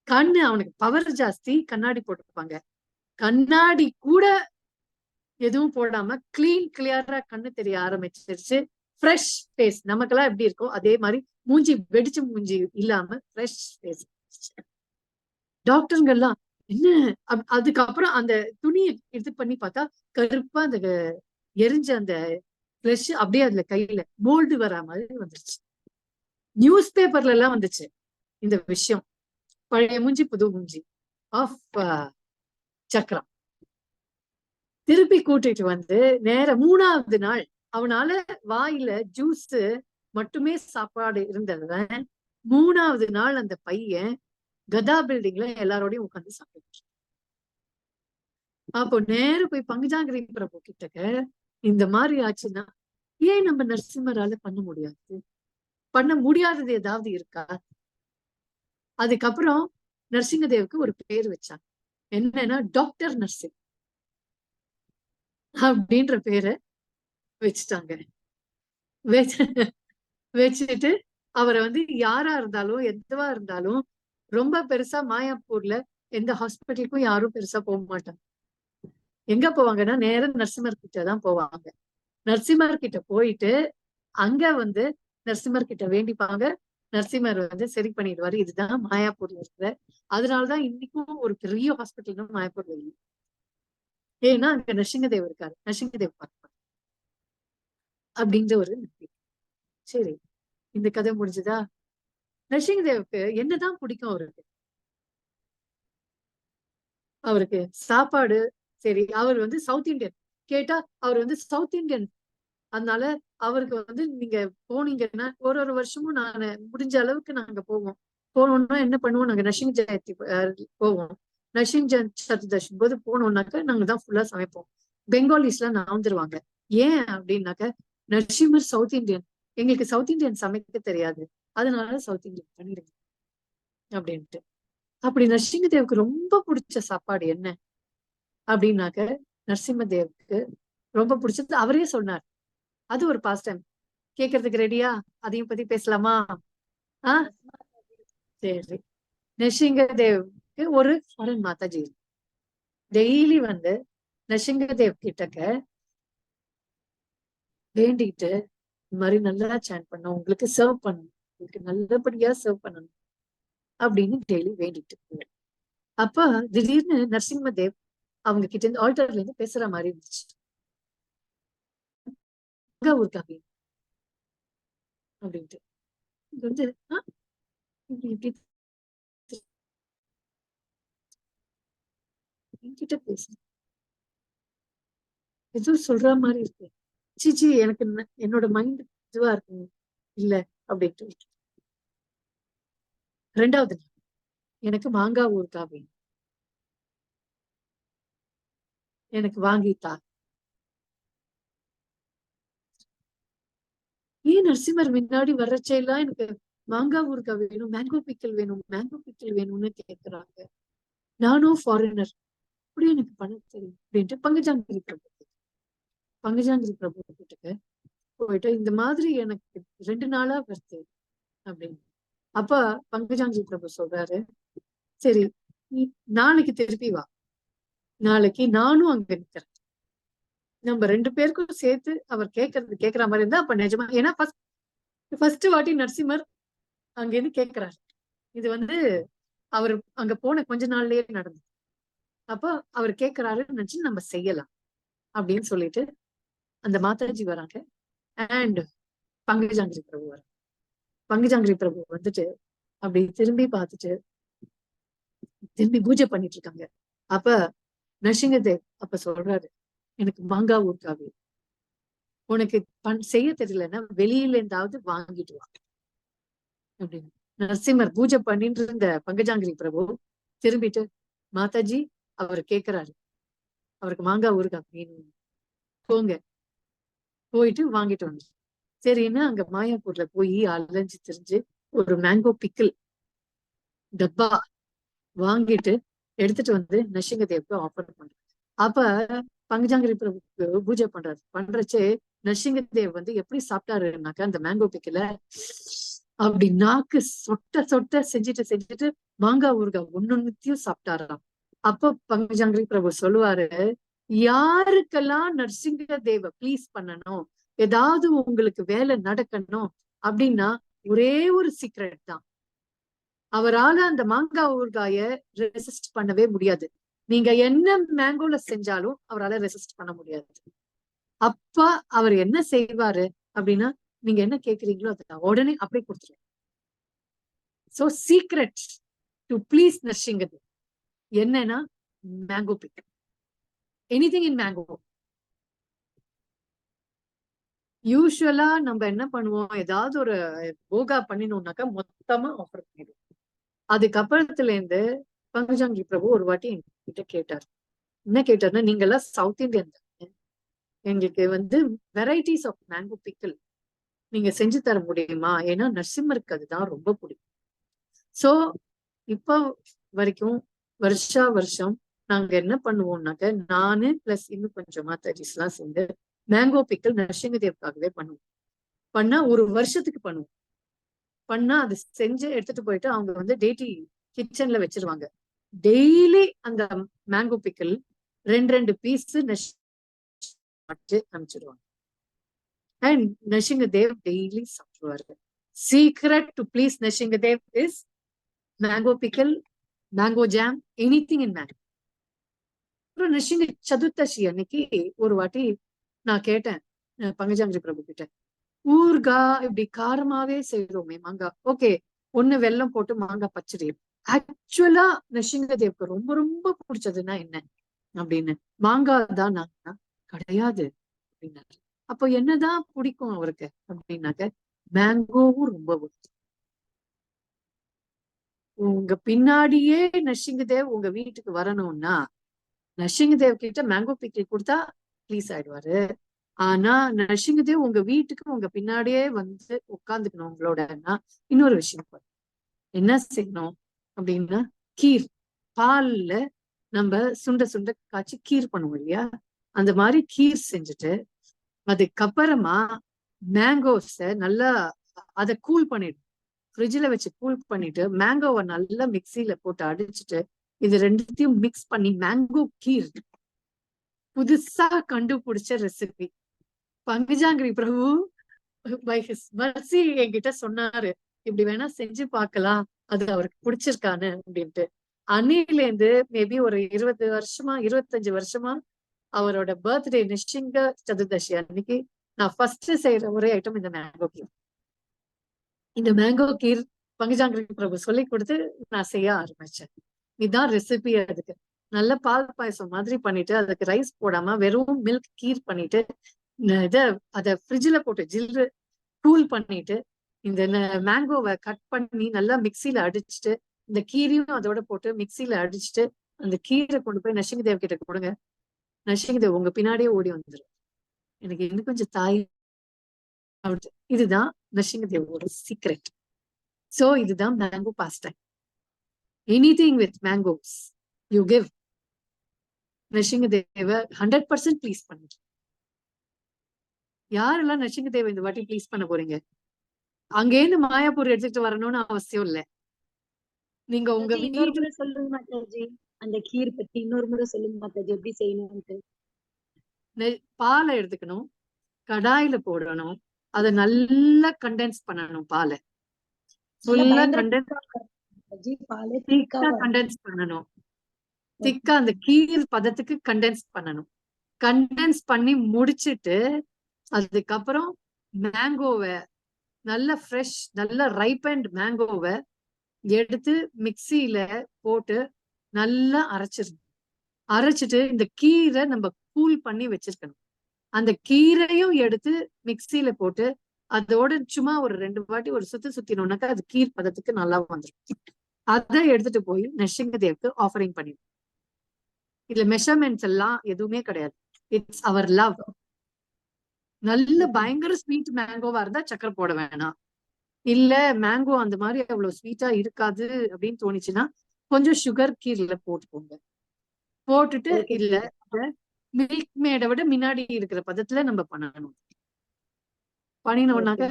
கண்ணு அவனுக்கு பவர் ஜாஸ்தி, கண்ணாடி போட்டுருப்பாங்க, கண்ணாடி கூட எதுவும் போடாம கிளியரா கண்ணு தெரிய ஆரம்பிச்சிருச்சு. ஃப்ரெஷ் ஃபேஸ், நமக்கெல்லாம் எப்படி இருக்கும் அதே மாதிரி மூஞ்சி வெடிச்சு மூஞ்சி இல்லாம ஃப்ரெஷ் ஃபேஸ். டாக்டருங்க எல்லாம் என்ன, அதுக்கப்புறம் அந்த துணியை இது பண்ணி பார்த்தா கருப்பா அந்த எரிஞ்ச அந்த ஃப்ளஷ் அப்படியே அதுல கையில மோல்டு வர மாதிரி வந்துருச்சு. நியூஸ் பேப்பர்ல எல்லாம் வந்துச்சு இந்த விஷயம், பழைய மூஞ்சி புது மூஞ்சி ஆஃப் சக்ரா. திருப்பி கூட்டிட்டு வந்து நேர 3வது நாள் அவனால வாயில ஜூஸ் மட்டுமே சாப்பாடு இருந்ததுதான். 3வது நாள் அந்த பையன் கதா பில்டிங்ல எல்லாரோடையும் உட்காந்து சாப்பிட்டு. அப்போ நேர போய் பங்குஜாங்கிரி பிரபு கிட்டக்க இந்த மாதிரி ஆச்சுன்னா ஏன் நம்ம நரசிம்மரால பண்ண முடியாது, பண்ண முடியாதது ஏதாவது இருக்கா? அதுக்கப்புறம் நரசிங்கதேவுக்கு ஒரு பேர் வச்சாங்க, என்னன்னா டாக்டர் நர்சிங் அப்படின்ற பேரை வச்சுட்டாங்க. வச்சுட்டு அவரை வந்து யாரா இருந்தாலும் எதுவா இருந்தாலும் ரொம்ப பெருசா மாயாப்பூர்ல எந்த ஹாஸ்பிட்டலுக்கும் யாரும் பெருசா போக மாட்டாங்க. எங்க போவாங்கன்னா நேரம் நரசிம்மர் கிட்ட தான் போவாங்க. நரசிம்மர் கிட்ட போயிட்டு அங்க வந்து நரசிம்மர் கிட்ட வேண்டிப்பாங்க. நரசிம்மர் வந்து சரி பண்ணிடுவாரு. இதுதான் மாயாப்பூர்ல இருக்கிற. அதனாலதான் இன்னைக்கும் ஒரு பெரிய ஹாஸ்பிட்டல் மாயாப்பூர்ல இல்லை. ஏன்னா அங்க நரசிங்கதேவ் இருக்காரு. நரசிங்கதேவ் பார்ப்பாரு அப்படின்ற ஒரு நம்பிக்கை. சரி, இந்த கதை முடிஞ்சுதா? நரசிங்கதேவுக்கு என்னதான் பிடிக்கும் அவருக்கு? அவருக்கு சாப்பாடு. சரி, அவர் வந்து சவுத் இந்தியன். கேட்டா அவர் வந்து சவுத் இந்தியன். அதனால அவருக்கு வந்து நீங்க போனீங்கன்னா ஒரு வருஷமும் நாங்க முடிஞ்ச அளவுக்கு நாங்க போவோம். போனோம்னா என்ன பண்ணுவோம், நாங்க நரசிங்க ஜெயந்தி போவோம். நரசிங்க சதுர்தசி போது போனோம்னாக்க நாங்க தான் ஃபுல்லா சமைப்போம். பெங்காலிஸ் எல்லாம் நவுந்துருவாங்க. ஏன் அப்படின்னாக்க நரசிம்மர் சவுத் இந்தியன், எங்களுக்கு சவுத் இந்தியன் சமைக்க தெரியாது, அதனால சவுத் இந்தியன் பண்ணிடுங்க அப்படின்ட்டு. அப்படி நரசிங்கதேவுக்கு ரொம்ப பிடிச்ச சாப்பாடு என்ன அப்படின்னாக்க, நரசிம்மதேவுக்கு ரொம்ப பிடிச்சது அவரே சொன்னார். அது ஒரு பாஸ்ட் டைம். கேட்கறதுக்கு ரெடியா? அதையும் பத்தி பேசலாமா? ஆஹ் சரி. நரசிங்கதேவுக்கு ஒரு ஃபாரின் மாதாஜி டெய்லி வந்து நரசிங்கதேவ் கிட்டக்க வேண்டிட்டு இந்த மாதிரி நல்லா சாண்ட் பண்ணும், உங்களுக்கு சர்வ் பண்ணணும், உங்களுக்கு நல்லபடியா சர்வ் பண்ணணும் அப்படின்னு டெய்லி வேண்டிட்டு. அப்ப திடீர்னு நரசிம்மதேவ் அவங்க கிட்ட இருந்து ஆல்டர்ல இருந்து பேசுற மாதிரி இருந்துச்சு. அங்க ஒரு கவி அப்படின்ட்டு இது வந்து இப்படி என்கிட்ட பேசு, எதுவும் சொல்ற மாதிரி இருக்கு. சிச்சி, எனக்கு என்னோட மைண்ட் இதுவா இருக்கு, இல்ல அப்படின்ட்டு. ரெண்டாவது நாள், எனக்கு மாங்காய் ஊறுகாய் வேணும், எனக்கு வாங்கித்தா. ஏன் நரசிம்மர் முன்னாடி வர்றச்செல்லாம் எனக்கு மாங்காய் ஊறுகாய் வேணும், மேங்கோ பிக்கல் வேணும், மேங்கோ பிக்கல் வேணும்னு கேக்குறாங்க. நானும் ஃபாரினர், அப்படி எனக்கு பண்ண தெரியும் அப்படின்ட்டு பங்கஜாங்கிரி பிரபு கிட்ட போயிட்டு இந்த மாதிரி எனக்கு 2 நாளா வருது அப்படின்னு. அப்ப பங்கஜாங்கிரி பிரபு சொல்றாரு, சரி நீ நாளைக்கு திருப்பி வா, நாளைக்கு நானும் அங்க நிக்கிறேன், நம்ம 2 பேருக்கும் சேர்த்து அவர் கேக்குற மாதிரி இருந்தா அப்ப நிஜமா. ஏன்னா ஃபர்ஸ்ட் வாட்டி நரசிம்மர் அங்க இருந்து கேக்குறாரு. இது வந்து அவர் அங்க போன கொஞ்ச நாள்லயே நடந்தது. அப்போ அவர் கேக்குறாருன்னு நினைச்சு நம்ம செய்யலாம் அப்படின்னு சொல்லிட்டு அந்த மாதாஜி வராங்க. அண்ட் பங்கஜாங்கிரி பிரபு வராங்க. பங்கஜாங்கிரி பிரபு வந்துட்டு அப்படி திரும்பி பார்த்துட்டு திரும்பி பூஜை பண்ணிட்டு இருக்காங்க. அப்ப நரசிங்கதேவ் அப்ப சொல்றாரு, எனக்கு மாங்காய் ஊறுகாய், உனக்கு செய்ய தெரியலன்னா வெளியில இருந்தாவது வாங்கிட்டு வா அப்படின்னு. நரசிம்மர் பூஜை பண்ணிட்டு இருந்த பங்கஜாங்கிரி பிரபு திரும்பிட்டு, மாதாஜி அவர் கேக்குறாரு, அவருக்கு மாங்காய் ஊறுகாய் வேணும், போங்க, போயிட்டு வாங்கிட்டு வந்து. சரின்னு அங்க மாயாப்பூர்ல போய் அலைஞ்சு திரிஞ்சு ஒரு மேங்கோ பிக்கிள் டப்பா வாங்கிட்டு எடுத்துட்டு வந்து நரசிங்கதேவுக்கு ஆஃபர் பண்றாரு. அப்ப பங்கஜாங்கிரி பிரபுக்கு பூஜை பண்றச்சு நரசிங்கதேவ் வந்து எப்படி சாப்பிட்டாருனாக்கா அந்த மேங்கோ பிக்கில அப்படி நாக்கு சொட்ட சொட்ட செஞ்சுட்டு மாங்காய் ஊறுகாய் ஒன்னொன்னுத்தையும் சாப்பிட்டாராம். அப்ப பங்கஜாங்கிரி பிரபு சொல்லுவாரு, யாருக்கெல்லாம் நரசிங்கதேவ ப்ளீஸ் பண்ணணும், ஏதாவது உங்களுக்கு வேலை நடக்கணும் அப்படின்னா ஒரே ஒரு சீக்ரெட் தான், அவரால அந்த மாங்காய் ஊறுகாய ரெசிஸ்ட் பண்ணவே முடியாது. நீங்க என்ன மேங்கோல செஞ்சாலும் அவரால ரெசிஸ்ட் பண்ண முடியாது. அப்ப அவர் என்ன செய்வாரு அப்படின்னா, நீங்க என்ன கேக்குறீங்களோ அதை உடனே அப்படியே கொடுத்துருவாரு. So secret to please Narasinghadev என்னன்னா mango pick, anything in mango. Usually நம்ம என்ன பண்ணுவோம், ஏதாவது ஒரு போகா பண்ணினோம்னாக்கா மொத்தமா ஆஃபர் பண்ணிடுவோம். அதுக்கப்புறத்துல இருந்து பங்கஜாங்கி பிரபு ஒரு வாட்டி என்கிட்ட கேட்டார். என்ன கேட்டார்னா, நீங்க எல்லாம் சவுத் இந்தியன் தானே, எங்களுக்கு வந்து வெரைட்டிஸ் ஆஃப் மேங்கோ பிக்கிள் நீங்க செஞ்சு தர முடியுமா, ஏன்னா நரசிம்மருக்கு அதுதான் ரொம்ப பிடிக்கும். சோ இப்போ வரைக்கும் வருஷா வருஷம் நாங்க என்ன பண்ணுவோம்னாக்க, நானு பிளஸ் இன்னும் கொஞ்சம் மாத்தாஜிஸ் எல்லாம் சேர்ந்து மேங்கோ பிக்கல் நரசிங்கதேவுக்காகவே பண்ணுவோம். பண்ணா ஒரு வருஷத்துக்கு பண்ணுவோம். பண்ணா அது செஞ்சு எடுத்துட்டு போயிட்டு அவங்க வந்து டேட்டி கிச்சன்ல வச்சிருவாங்க. டெய்லி அந்த மேங்கோ பிக்கல் 2 பீஸ் அனுப்பிச்சிடுவாங்க. அண்ட் நரசிங்கதேவ் டெய்லி சாப்பிடுவாரு. Secret to please Narasimhadev is mango pickle, mango jam, anything in mango. அப்புறம் நரசிங்க சதுர்த்தசி அன்னைக்கு ஒரு வாட்டி நான் கேட்டேன் பங்கஜாங்கிரி பிரபு கிட்ட, ஊர்கா இப்படி காரமாவே செய்யறோமே மாங்காய், ஓகே ஒண்ணு வெல்லம் போட்டு மாங்காய் பச்சடி, ஆக்சுவலா நரசிங்கதேவுக்கு ரொம்ப ரொம்ப பிடிச்சதுன்னா என்ன அப்படின்னு, மாங்காய் தான். நான் கிடையாது அப்படின்னாரு. அப்போ என்னதான் பிடிக்கும் அவருக்கு அப்படின்னாக்க, மேங்கோவும் ரொம்ப பிடிக்கும். உங்க பின்னாடியே நரசிங்கதேவ் உங்க வீட்டுக்கு வரணும்னா நரசிங்கதேவ் கிட்ட மேங்கோ பிக்கிள் கொடுத்தா ப்ளீஸ் ஆயிடுவாரு. ஆனா நரசிங்கதேவ் உங்க வீட்டுக்கு உங்க பின்னாடியே வந்து உட்காந்துக்கணும் உங்களோடனா இன்னொரு விஷயம் என்ன செய்யணும் அப்படின்னா, கீர் பால்ல நம்ம சுண்ட சுண்ட காய்ச்சி கீர் பண்ணுவோம் இல்லையா, அந்த மாதிரி கீர் செஞ்சுட்டு அதுக்கப்புறமா மேங்கோஸ நல்லா அதை கூல் பண்ணிடும், ஃப்ரிட்ஜ்ல வச்சு கூல் பண்ணிட்டு மேங்கோவை நல்லா மிக்சியில போட்டு அடிச்சுட்டு இது ரெண்டுத்தையும் மிக்ஸ் பண்ணி மேங்கோ கீர் புதுசா கண்டுபிடிச்ச recipe. Pankajanghri Prabhu by his mercy என்கிட்ட சொன்னாரு, இப்படி வேணா செஞ்சு பார்க்கலாம், அது அவருக்கு பிடிச்சிருக்கான்னு அப்படின்ட்டு. அன்னில இருந்து மேபி ஒரு 20 வருஷமா 25 வருஷமா அவரோட பர்த்டே நிஷிங்க சதுர்தசி அன்னைக்கு நான் ஃபர்ஸ்ட் செய்யற ஒரே ஐட்டம் இந்த மேங்கோ கீர். இந்த மேங்கோ கீர் பங்கஜாங்கிரி பிரபு சொல்லி கொடுத்து நான் செய்ய ஆரம்பிச்சேன். இதுதான் ரெசிபி. அதுக்கு நல்ல பால் பாயசம் மாதிரி பண்ணிட்டு அதுக்கு ரைஸ் போடாம வெறும் மில்க் கீர் பண்ணிட்டு அத ஃப்ரிட்ஜ்ல போட்டு ஜில்லு கூல் பண்ணிட்டு இந்த மேங்கோவை கட் பண்ணி நல்லா மிக்சியில அடிச்சுட்டு இந்த கீரையும் அதோட போட்டு மிக்சியில அடிச்சுட்டு அந்த கீரை கொண்டு போய் நரசிங்கதேவ் கிட்ட கொடுங்க, நரசிங்கதேவ் உங்க பின்னாடியே ஓடி வந்துடும். எனக்கு இன்னும் கொஞ்சம் தாய். இதுதான் நரசிங்கதேவோட சீக்ரெட். சோ இதுதான் mango pasta. Anything with mangoes you give Narasimhadeva 100% please பண்ணுங்க. யாரெல்லாம் நரசிங்கதேவ இந்த வாட்டி ப்ளீஸ் பண்ண போறீங்க? அங்கேருந்து மாயாப்பூர் எடுத்துட்டு வரணும்னு அவசியம் இல்லை. நீங்க உங்க இன்னொரு முறை சொல்லுங்க மாதாஜி, அந்த கீர் பத்தி இன்னொரு முறை சொல்லுங்க மாதாஜி, எப்படி செய்யணும்னு. பாலை எடுத்துக்கணும், கடாயில போடணும், அதை நல்லா கண்டென்ஸ் பண்ணணும். பாலை ஃபுல்லா கண்டென்ஸ் பண்ணணும். திக்கா அந்த கீர் பதத்துக்கு கண்டென்ஸ் பண்ணணும். கண்டென்ஸ் பண்ணி முடிச்சிட்டு அதுக்கப்புறம் மேங்கோவை நல்ல ஃப்ரெஷ் நல்ல ரைப்பண்ட் மேங்கோவை எடுத்து மிக்சியில போட்டு நல்லா அரைச்சிடணும். அரைச்சிட்டு இந்த கீரை நம்ம கூல் பண்ணி வச்சிருக்கணும். அந்த கீரையும் எடுத்து மிக்சியில போட்டு அதோட சும்மா ஒரு 2 வாட்டி ஒரு சுத்தினோம்னாக்கா அது கீர் பதத்துக்கு நல்லா வந்துடும். அதை எடுத்துட்டு போய் நரசிங்கதேவுக்கு ஆஃபரிங் பண்ணிடும். இதுல மெஷர்மெண்ட்ஸ் எல்லாம் எதுவுமே கிடையாது. It's our love. நல்ல பயங்கர ஸ்வீட் மேங்கோவா இருந்தா சக்கரை போட வேணாம். இல்ல மேங்கோ அந்த மாதிரி அவ்வளவு ஸ்வீட்டா இருக்காது அப்படின்னு தோணுச்சுன்னா கொஞ்சம் சுகர் கீர்ல போட்டுக்கோங்க. போட்டுட்டு இல்ல மில்க் மேடை விட முன்னாடி இருக்கிற பதத்துல நம்ம பண்ணணும். பண்ணினோம்னாக்க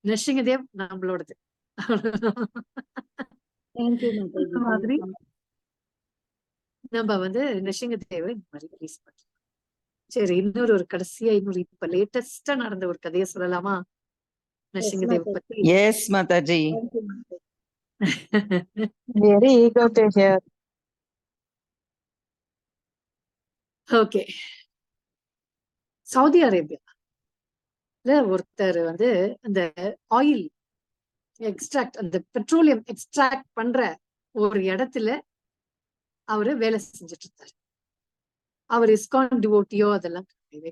நரசிங்கதேவ் நம்மளோடது. மாதிரி நம்ம வந்து நரசிங்கதேவை இந்த மாதிரி ப்ளீஸ் பண்றோம். சரி, இன்னொரு கடைசியா இன்னொரு இப்ப லேட்டஸ்டா நடந்த ஒரு கதையை சொல்லலாமா நரசிங்கதேவ் பத்தி? Yes Mataji. Very eager to hear. Okay. Saudi அரேபியால ஒருத்தர் வந்து அந்த ஆயில் எக்ஸ்ட்ராக்ட் அந்த பெட்ரோலியம் எக்ஸ்ட்ராக்ட் பண்ற ஒரு இடத்துல அவரு வேலை செஞ்சுட்டு இருந்தாரு. அவர் இஸ்கான் டிவோட்டியோ அதெல்லாம் கிடையவே.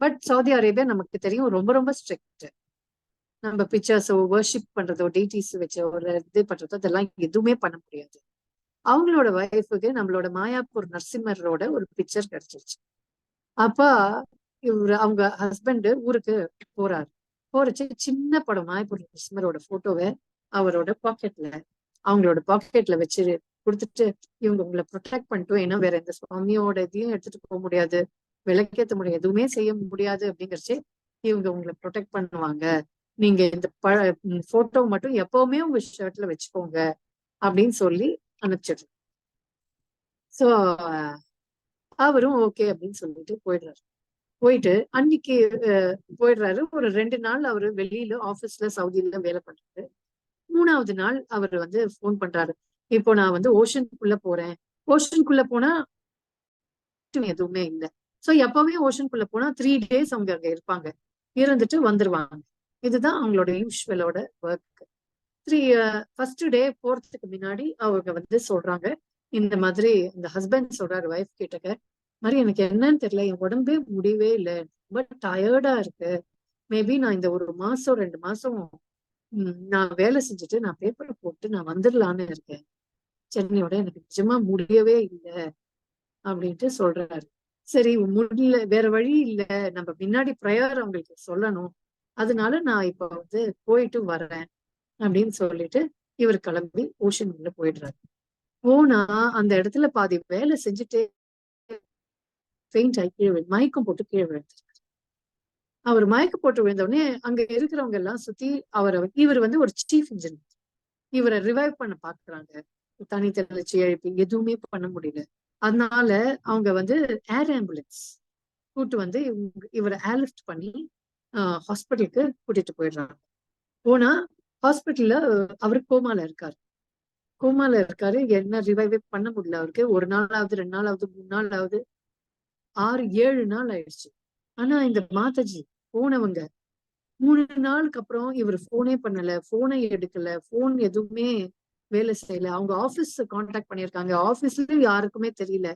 பட் சவுதி அரேபியா நமக்கு தெரியும் ரொம்ப ரொம்ப ஸ்ட்ரிக்ட். நம்ம பிக்சர்ஸோ வர்ஷிப் பண்றதோ டேட்டிஸ் வச்ச ஒரு இது பண்றதோ அதெல்லாம் எதுவுமே பண்ண முடியாது. அவங்களோட வைஃபுக்கு நம்மளோட மாயாப்பூர் நரசிம்மரோட ஒரு பிக்சர் கிடைச்சிருச்சு. அப்ப அவங்க ஹஸ்பண்ட் ஊருக்கு போறாரு. போறச்சு சின்ன படம் மாயாப்பூர் நரசிம்மரோட போட்டோவை அவரோட பாக்கெட்ல அவங்களோட பாக்கெட்ல வச்சு கொடுத்துட்டு இவங்க உங்களை ப்ரொடெக்ட் பண்ணிட்டோம், ஏன்னா வேற எந்த சுவாமியோட இதையும் எடுத்துட்டு போக முடியாது, விளக்கேற்ற முடியாது, எதுவுமே செய்ய முடியாது அப்படிங்கிறச்சே இவங்க உங்களை ப்ரொடெக்ட் பண்ணுவாங்க, நீங்க இந்த போட்டோ மட்டும் எப்பவுமே உங்க ஷர்ட்ல வச்சுக்கோங்க அப்படின்னு சொல்லி அனுப்பிச்சிடுறேன். சோ அவரும் ஓகே அப்படின்னு சொல்லிட்டு போயிடுறாரு. போயிட்டு அன்னைக்கு போயிடுறாரு. ஒரு 2 நாள் அவரு வெளியில ஆபீஸ்ல சவுதியில வேலை பண்றாரு. 3வது நாள் அவர் வந்து போன் பண்றாரு, இப்போ நான் வந்து ஓஷனுக்குள்ள போறேன். ஓஷனுக்குள்ள போனா எதுவுமே இல்லை. சோ எப்பவுமே ஓஷனுக்குள்ள போனா 3 days அவங்க அங்க இருப்பாங்க, இருந்துட்டு வந்துருவாங்க. இதுதான் அவங்களோட யூஸ்வலோட ஒர்க். ஃபர்ஸ்ட் டே போறதுக்கு முன்னாடி அவங்க வந்து சொல்றாங்க, இந்த மாதிரி இந்த ஹஸ்பண்ட் சொல்றாரு ஒய்ஃப் கிட்டக்க, மாதிரி எனக்கு என்னன்னு தெரியல, என் உடம்பே முடியவே இல்லை, ரொம்ப டயர்டா இருக்கு, மேபி நான் இந்த 1 மாசம் 2 மாசம் நான் வேலை செஞ்சுட்டு நான் பேப்பர் போட்டு நான் வந்துடலான்னு இருக்கேன், சென்னையோட எனக்கு நிஜமா முடியவே இல்லை அப்படின்ட்டு சொல்றாரு. சரி முடியல, வேற வழி இல்லை, நம்ம முன்னாடி ப்ரேயர் அவங்களுக்கு சொல்லணும், அதனால நான் இப்ப வந்து போயிட்டு வர்றேன் அப்படின்னு சொல்லிட்டு இவர் கிளம்பி ஓஷன் உள்ள போயிடுறாரு. போனா அந்த இடத்துல பாதி வேலை செஞ்சுட்டே பெயிண்ட் ஆகி கீழே மயக்கம் போட்டு கீழே விழுந்திருக்காரு. அவர் மயக்கம் போட்டு விழுந்தவுடனே அங்க இருக்கிறவங்க எல்லாம் சுத்தி இவர் வந்து ஒரு சீஃப் இன்ஜினியர், இவரை ரிவைவ் பண்ண பாக்குறாங்க, தனி தெளிச்சு எழுப்பி எதுவுமே பண்ண முடியல. அதனால அவங்க வந்து ஏர் ஆம்புலன்ஸ் கூட்டு வந்து இவரை ஏர்லிஃப்ட் பண்ணி ஹாஸ்பிட்டலுக்கு கூட்டிட்டு போயிடுறாங்க. போனா ஹாஸ்பிட்டல்ல அவர் கோமால இருக்காரு. என்ன ரிவைவே பண்ண முடியல அவருக்கு. 1 நாளாவது 2 நாளாவது 3 நாளாவது 6 7 நாள் ஆயிடுச்சு. ஆனா இந்த மாதாஜி போனவங்க 3 நாளுக்கு அப்புறம் இவர் போனே பண்ணல, போனை எடுக்கல, போன் எதுவுமே வேலை செய்யல. அவங்க ஆபீஸ் கான்டாக்ட் பண்ணியிருக்காங்க, ஆபீஸ்லயும் யாருக்குமே தெரியல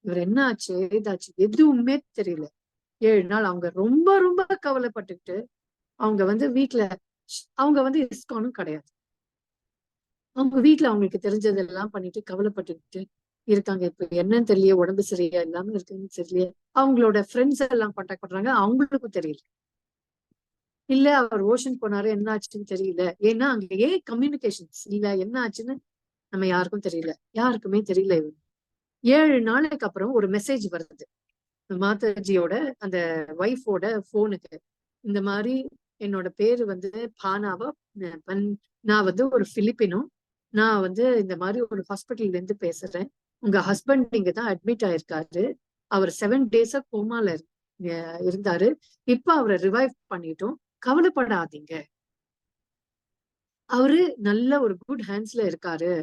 இவர் என்ன ஆச்சு ஏதாச்சு எதுவுமே தெரியல. 7 நாள் அவங்க ரொம்ப ரொம்ப கவலைப்பட்டுக்கிட்டு அவங்க வந்து வீட்டுல, அவங்க வந்து இஸ்கானும் கிடையாது, அவங்க வீட்டுல அவங்களுக்கு தெரிஞ்சதெல்லாம் பண்ணிட்டு கவலைப்பட்டுக்கிட்டு இருக்காங்க. இப்ப என்னன்னு தெரியல, உடம்பு சரியா எல்லாமே இருக்குன்னு தெரியல. அவங்களோட ஃப்ரெண்ட்ஸ் எல்லாம் கான்டாக்ட் பண்றாங்க, அவங்களுக்கும் தெரியல. இல்ல அவர் ஓஷன் போனாரு, என்ன ஆச்சுன்னு தெரியல. ஏன்னா அங்க ஏன் கம்யூனிகேஷன்ஸ் இல்ல, என்ன ஆச்சுன்னு நம்ம யாருக்கும் தெரியல, யாருக்குமே தெரியல. 7 நாளைக்கு அப்புறம் ஒரு மெசேஜ் வருது மாதாஜியோட அந்த ஒய்ஃபோட போனுக்கு. இந்த மாதிரி என்னோட பேரு வந்து பானாவா, நான் வந்து ஒரு பிலிப்பினும், நான் வந்து இந்த மாதிரி ஒரு ஹாஸ்பிட்டல்ல இருந்து பேசுறேன், உங்க ஹஸ்பண்ட் இங்க தான் அட்மிட் ஆயிருக்காரு, அவர் 7 days கோமால இருந்தாரு, இப்ப அவரை ரிவைவ் பண்ணிட்டோம், கவலைப்படாதீங்க, அவரு நல்ல ஒரு குட் ஹேண்ட்ஸ்ல இருக்காரு,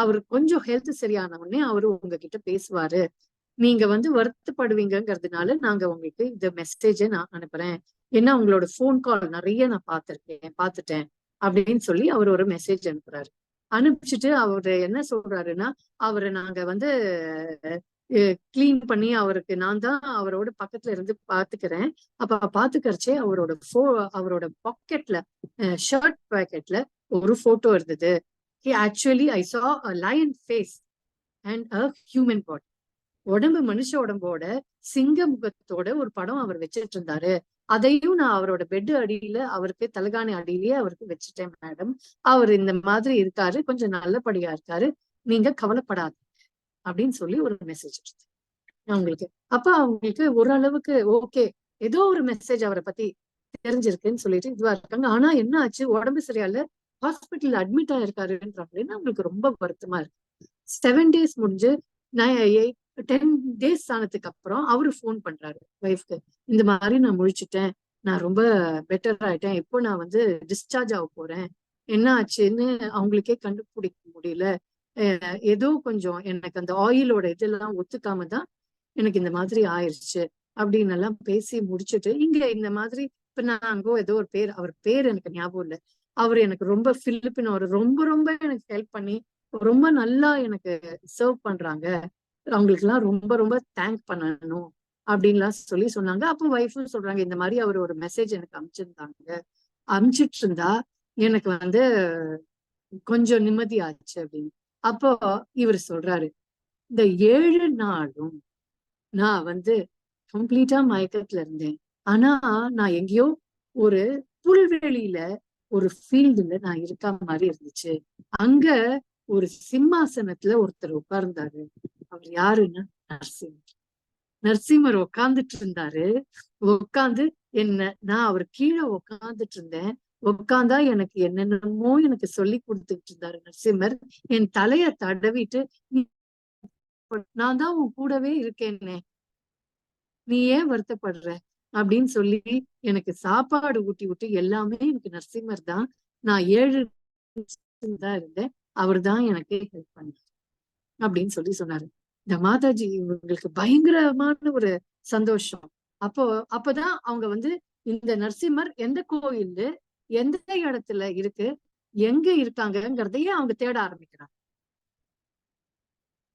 அவரு கொஞ்சம் ஹெல்த் சரியான உடனே அவரு உங்ககிட்ட பேசுவாரு, நீங்க வந்து வருத்தப்படுவீங்கிறதுனால நாங்க உங்களுக்கு இந்த மெசேஜை நான் அனுப்புறேன், ஏன்னா உங்களோட போன் கால் நிறைய நான் பார்த்துட்டேன் அப்படின்னு சொல்லி அவர் ஒரு மெசேஜ் அனுப்புறாரு. அனுப்பிச்சுட்டு அவரு என்ன சொல்றாருன்னா, அவரை நாங்க வந்து கிளீன் பண்ணி அவருக்கு நான் தான் அவரோட பக்கத்துல இருந்து பாத்துக்கிறேன், அப்ப பாத்துக்கிறச்சே அவரோட பாக்கெட்ல, ஷர்ட் பாக்கெட்ல ஒரு போட்டோ இருந்தது. Actually I saw a lion face and a human body. உடம்பு மனுஷ உடம்போட சிங்க முகத்தோட ஒரு படம் அவர் வச்சுட்டு இருந்தாரு, அதையும் நான் அவரோட பெட் அடியில அவருக்கு தலகாணி அடியிலேயே அவருக்கு வச்சுட்டேன் மேடம், அவர் இந்த மாதிரி இருக்காரு, கொஞ்சம் நல்லபடியா இருக்காரு, நீங்க கவலைப்படாது அப்படின்னு சொல்லி ஒரு மெசேஜ் அவங்களுக்கு. அப்ப அவங்களுக்கு ஓரளவுக்கு ஓகே, ஏதோ ஒரு மெசேஜ் அவரை பத்தி தெரிஞ்சிருக்குன்னு சொல்லிட்டு இதுவா இருக்காங்க. ஆனா என்ன ஆச்சு, உடம்பு சரியால ஹாஸ்பிட்டல்ல அட்மிட் ஆயிருக்காருன்றாங்களேன்னு அவங்களுக்கு ரொம்ப வருத்தமா இருக்கு. 7 days முடிஞ்சு 10 days ஆனதுக்கு அப்புறம் அவரு போன் பண்றாரு ஒய்ஃப்க்கு, இந்த மாதிரி நான் முழிச்சுட்டேன், நான் ரொம்ப பெட்டர் ஆயிட்டேன், இப்போ நான் வந்து டிஸ்சார்ஜ் ஆக போறேன், என்ன ஆச்சுன்னு அவங்களுக்கே கண்டுபிடிக்க முடியல, ஏதோ கொஞ்சம் எனக்கு அந்த ஆயிலோட இதெல்லாம் ஒத்துக்காம தான் எனக்கு இந்த மாதிரி ஆயிடுச்சு அப்படின்னு எல்லாம் பேசி முடிச்சுட்டு, இங்க இந்த மாதிரி இப்ப நான் அங்கோ ஏதோ ஒரு பேர், அவர் பேர் எனக்கு ஞாபகம் இல்லை, அவரு எனக்கு ரொம்ப பிலிப்பினோர், ரொம்ப ரொம்ப எனக்கு ஹெல்ப் பண்ணி ரொம்ப நல்லா எனக்கு சர்வ் பண்றாங்க, அவங்களுக்கு எல்லாம் ரொம்ப ரொம்ப தேங்க் பண்ணணும் அப்படின்லாம் சொல்லி சொன்னாங்க. அப்போ ஒய்ஃபும் சொல்றாங்க, இந்த மாதிரி அவர் ஒரு மெசேஜ் எனக்கு அனுப்பிச்சிட்டு இருந்தா எனக்கு வந்து கொஞ்சம் நிம்மதி ஆச்சு அப்படின்னு. அப்போ இவர் சொல்றாரு, இந்த 7 நாளும் நான் வந்து கம்ப்ளீட்டா மயக்கத்துல இருந்தேன், ஆனா நான் எங்கேயோ ஒரு புல்வெளியில ஒரு ஃபீல்டுல நான் இருக்க மாதிரி இருந்துச்சு, அங்க ஒரு சிம்மாசனத்துல ஒருத்தர் உட்கார்ந்தாரு. அவர் யாருன்னா நரசிம்மர். நரசிம்மர் உட்கார்ந்துட்டு இருந்தாரு. உட்கார்ந்து நான் அவர் கீழே உட்கார்ந்துட்டு இருந்தேன். உட்கார்ந்தா எனக்கு என்னென்னமோ எனக்கு சொல்லி கொடுத்துட்டு இருந்தாரு நரசிம்மர். என் தலைய தடவிட்டு, நான் தான் உன் கூடவே இருக்கேன்னே, நீ ஏன் வருத்தப்படுற அப்படின்னு சொல்லி எனக்கு சாப்பாடு ஊட்டி விட்டு எல்லாமே எனக்கு நரசிம்மர் தான். நான் 7 தான் இருந்தேன். அவர் தான் எனக்கு ஹெல்ப் பண்ணாரு அப்படின்னு சொல்லி சொன்னாரு. இந்த மாதாஜி இவங்களுக்கு பயங்கரமான ஒரு சந்தோஷம். அப்பதான் அவங்க வந்து இந்த நரசிம்மர் எந்த கோயில் எந்த இடத்துல இருக்கு, எங்க இருக்காங்கிறதையே அவங்க தேட ஆரம்பிக்கிறாங்க.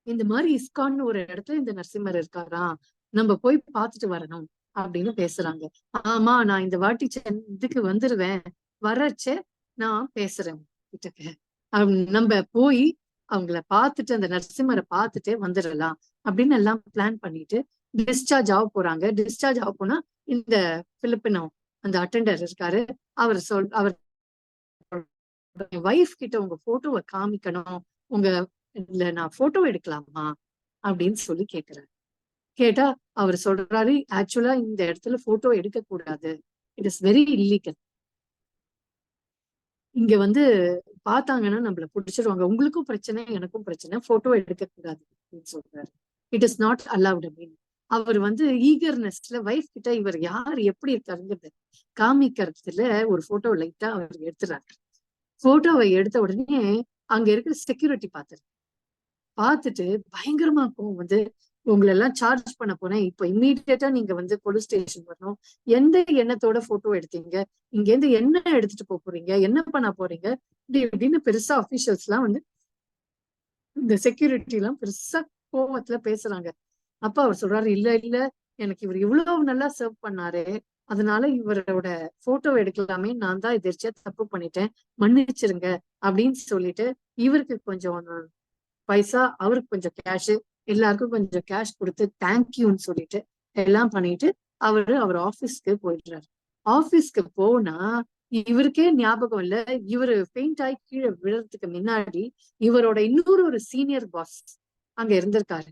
இந்த மாதிரி இஸ்கான்னு ஒரு இடத்துல இந்த நரசிம்மர் இருக்காராம், நம்ம போய் பார்த்துட்டு வரணும் அப்படின்னு பேசுறாங்க. ஆமா, நான் இந்த வாட்டி இதுக்கு வந்துருவேன், வரச்சே நான் பேசுறேன் கிட்டக்க. நம்ம போய் அவங்கள பார்த்துட்டு அந்த நரசிம்மரை பார்த்துட்டு வந்துடலாம் அப்படின்னு எல்லாம் பிளான் பண்ணிட்டு டிஸ்சார்ஜ் ஆக போறாங்க. டிஸ்சார்ஜ் ஆக போனா இந்த பிலிப்பினோ அந்த அட்டெண்டர் இருக்காரு, அவர் வைஃப் கிட்ட உங்க போட்டோவை காமிக்கணும், உங்க இல்ல நான் போட்டோ எடுக்கலாமா அப்படின்னு சொல்லி கேக்குறாரு. கேட்டா அவர் சொல்றாரு, ஆக்சுவலா இந்த இடத்துல போட்டோ எடுக்க கூடாது, இட் இஸ் வெரி இல்லீகல். இங்க வந்து பார்த்தாங்கன்னா நம்மள பிடிச்சிருவாங்க, உங்களுக்கும் பிரச்சனை எனக்கும் பிரச்சனை, போட்டோ எடுக்க கூடாது அப்படின்னு சொல்றாரு. இட் இஸ் நாட் அலவுட் அப்படின்னு. அவர் வந்து ஈகர்னஸ்ல வைஃப் கிட்ட இவர் யார் எப்படி இருக்காருங்கிறது காமிக்கிறதுல ஒரு போட்டோ லைட்டா அவர் எடுத்துறாரு. போட்டோவை எடுத்த உடனே அங்க இருக்கிற செக்யூரிட்டி பார்த்துட்டு பயங்கரமா இருக்கும் வந்து, உங்களை எல்லாம் சார்ஜ் பண்ண போனேன், இப்ப இம்மீடியட்டா நீங்க வந்து போலீஸ் ஸ்டேஷன் வரணும், எந்த எண்ணத்தோட போட்டோ எடுத்தீங்க, இங்க இருந்து என்ன எடுத்துட்டு போறீங்க, என்ன பண்ண போறீங்க இப்படின்னு பெருசா அபிஷியல்ஸ் எல்லாம் வந்து இந்த செக்யூரிட்டி எல்லாம் பெருசா கோவத்துல பேசுறாங்க. அப்ப அவர் சொல்றாரு, இல்ல இல்ல, எனக்கு இவர் இவ்வளவு நல்லா சர்வ் பண்ணாரு, அதனால இவரோட போட்டோ எடுக்கலாமே, நான் தான் எதிர்ச்சியா தப்பு பண்ணிட்டேன், மன்னிச்சிருங்க அப்படின்னு சொல்லிட்டு இவருக்கு கொஞ்சம் பைசா, அவருக்கு கொஞ்சம் கேஷ், எல்லாருக்கும் கொஞ்சம் கேஷ் கொடுத்து தேங்க்யூன்னு சொல்லிட்டு எல்லாம் பண்ணிட்டு அவர் ஆபீஸ்க்கு போயிடுறாரு. ஆபீஸ்க்கு போனா இவருக்கே ஞாபகம் இல்ல, இவரு பெயிண்ட் ஆகி கீழே விழுறதுக்கு முன்னாடி இவரோட இன்னொரு ஒரு சீனியர் பாஸ் அங்க இருந்திருக்காரு.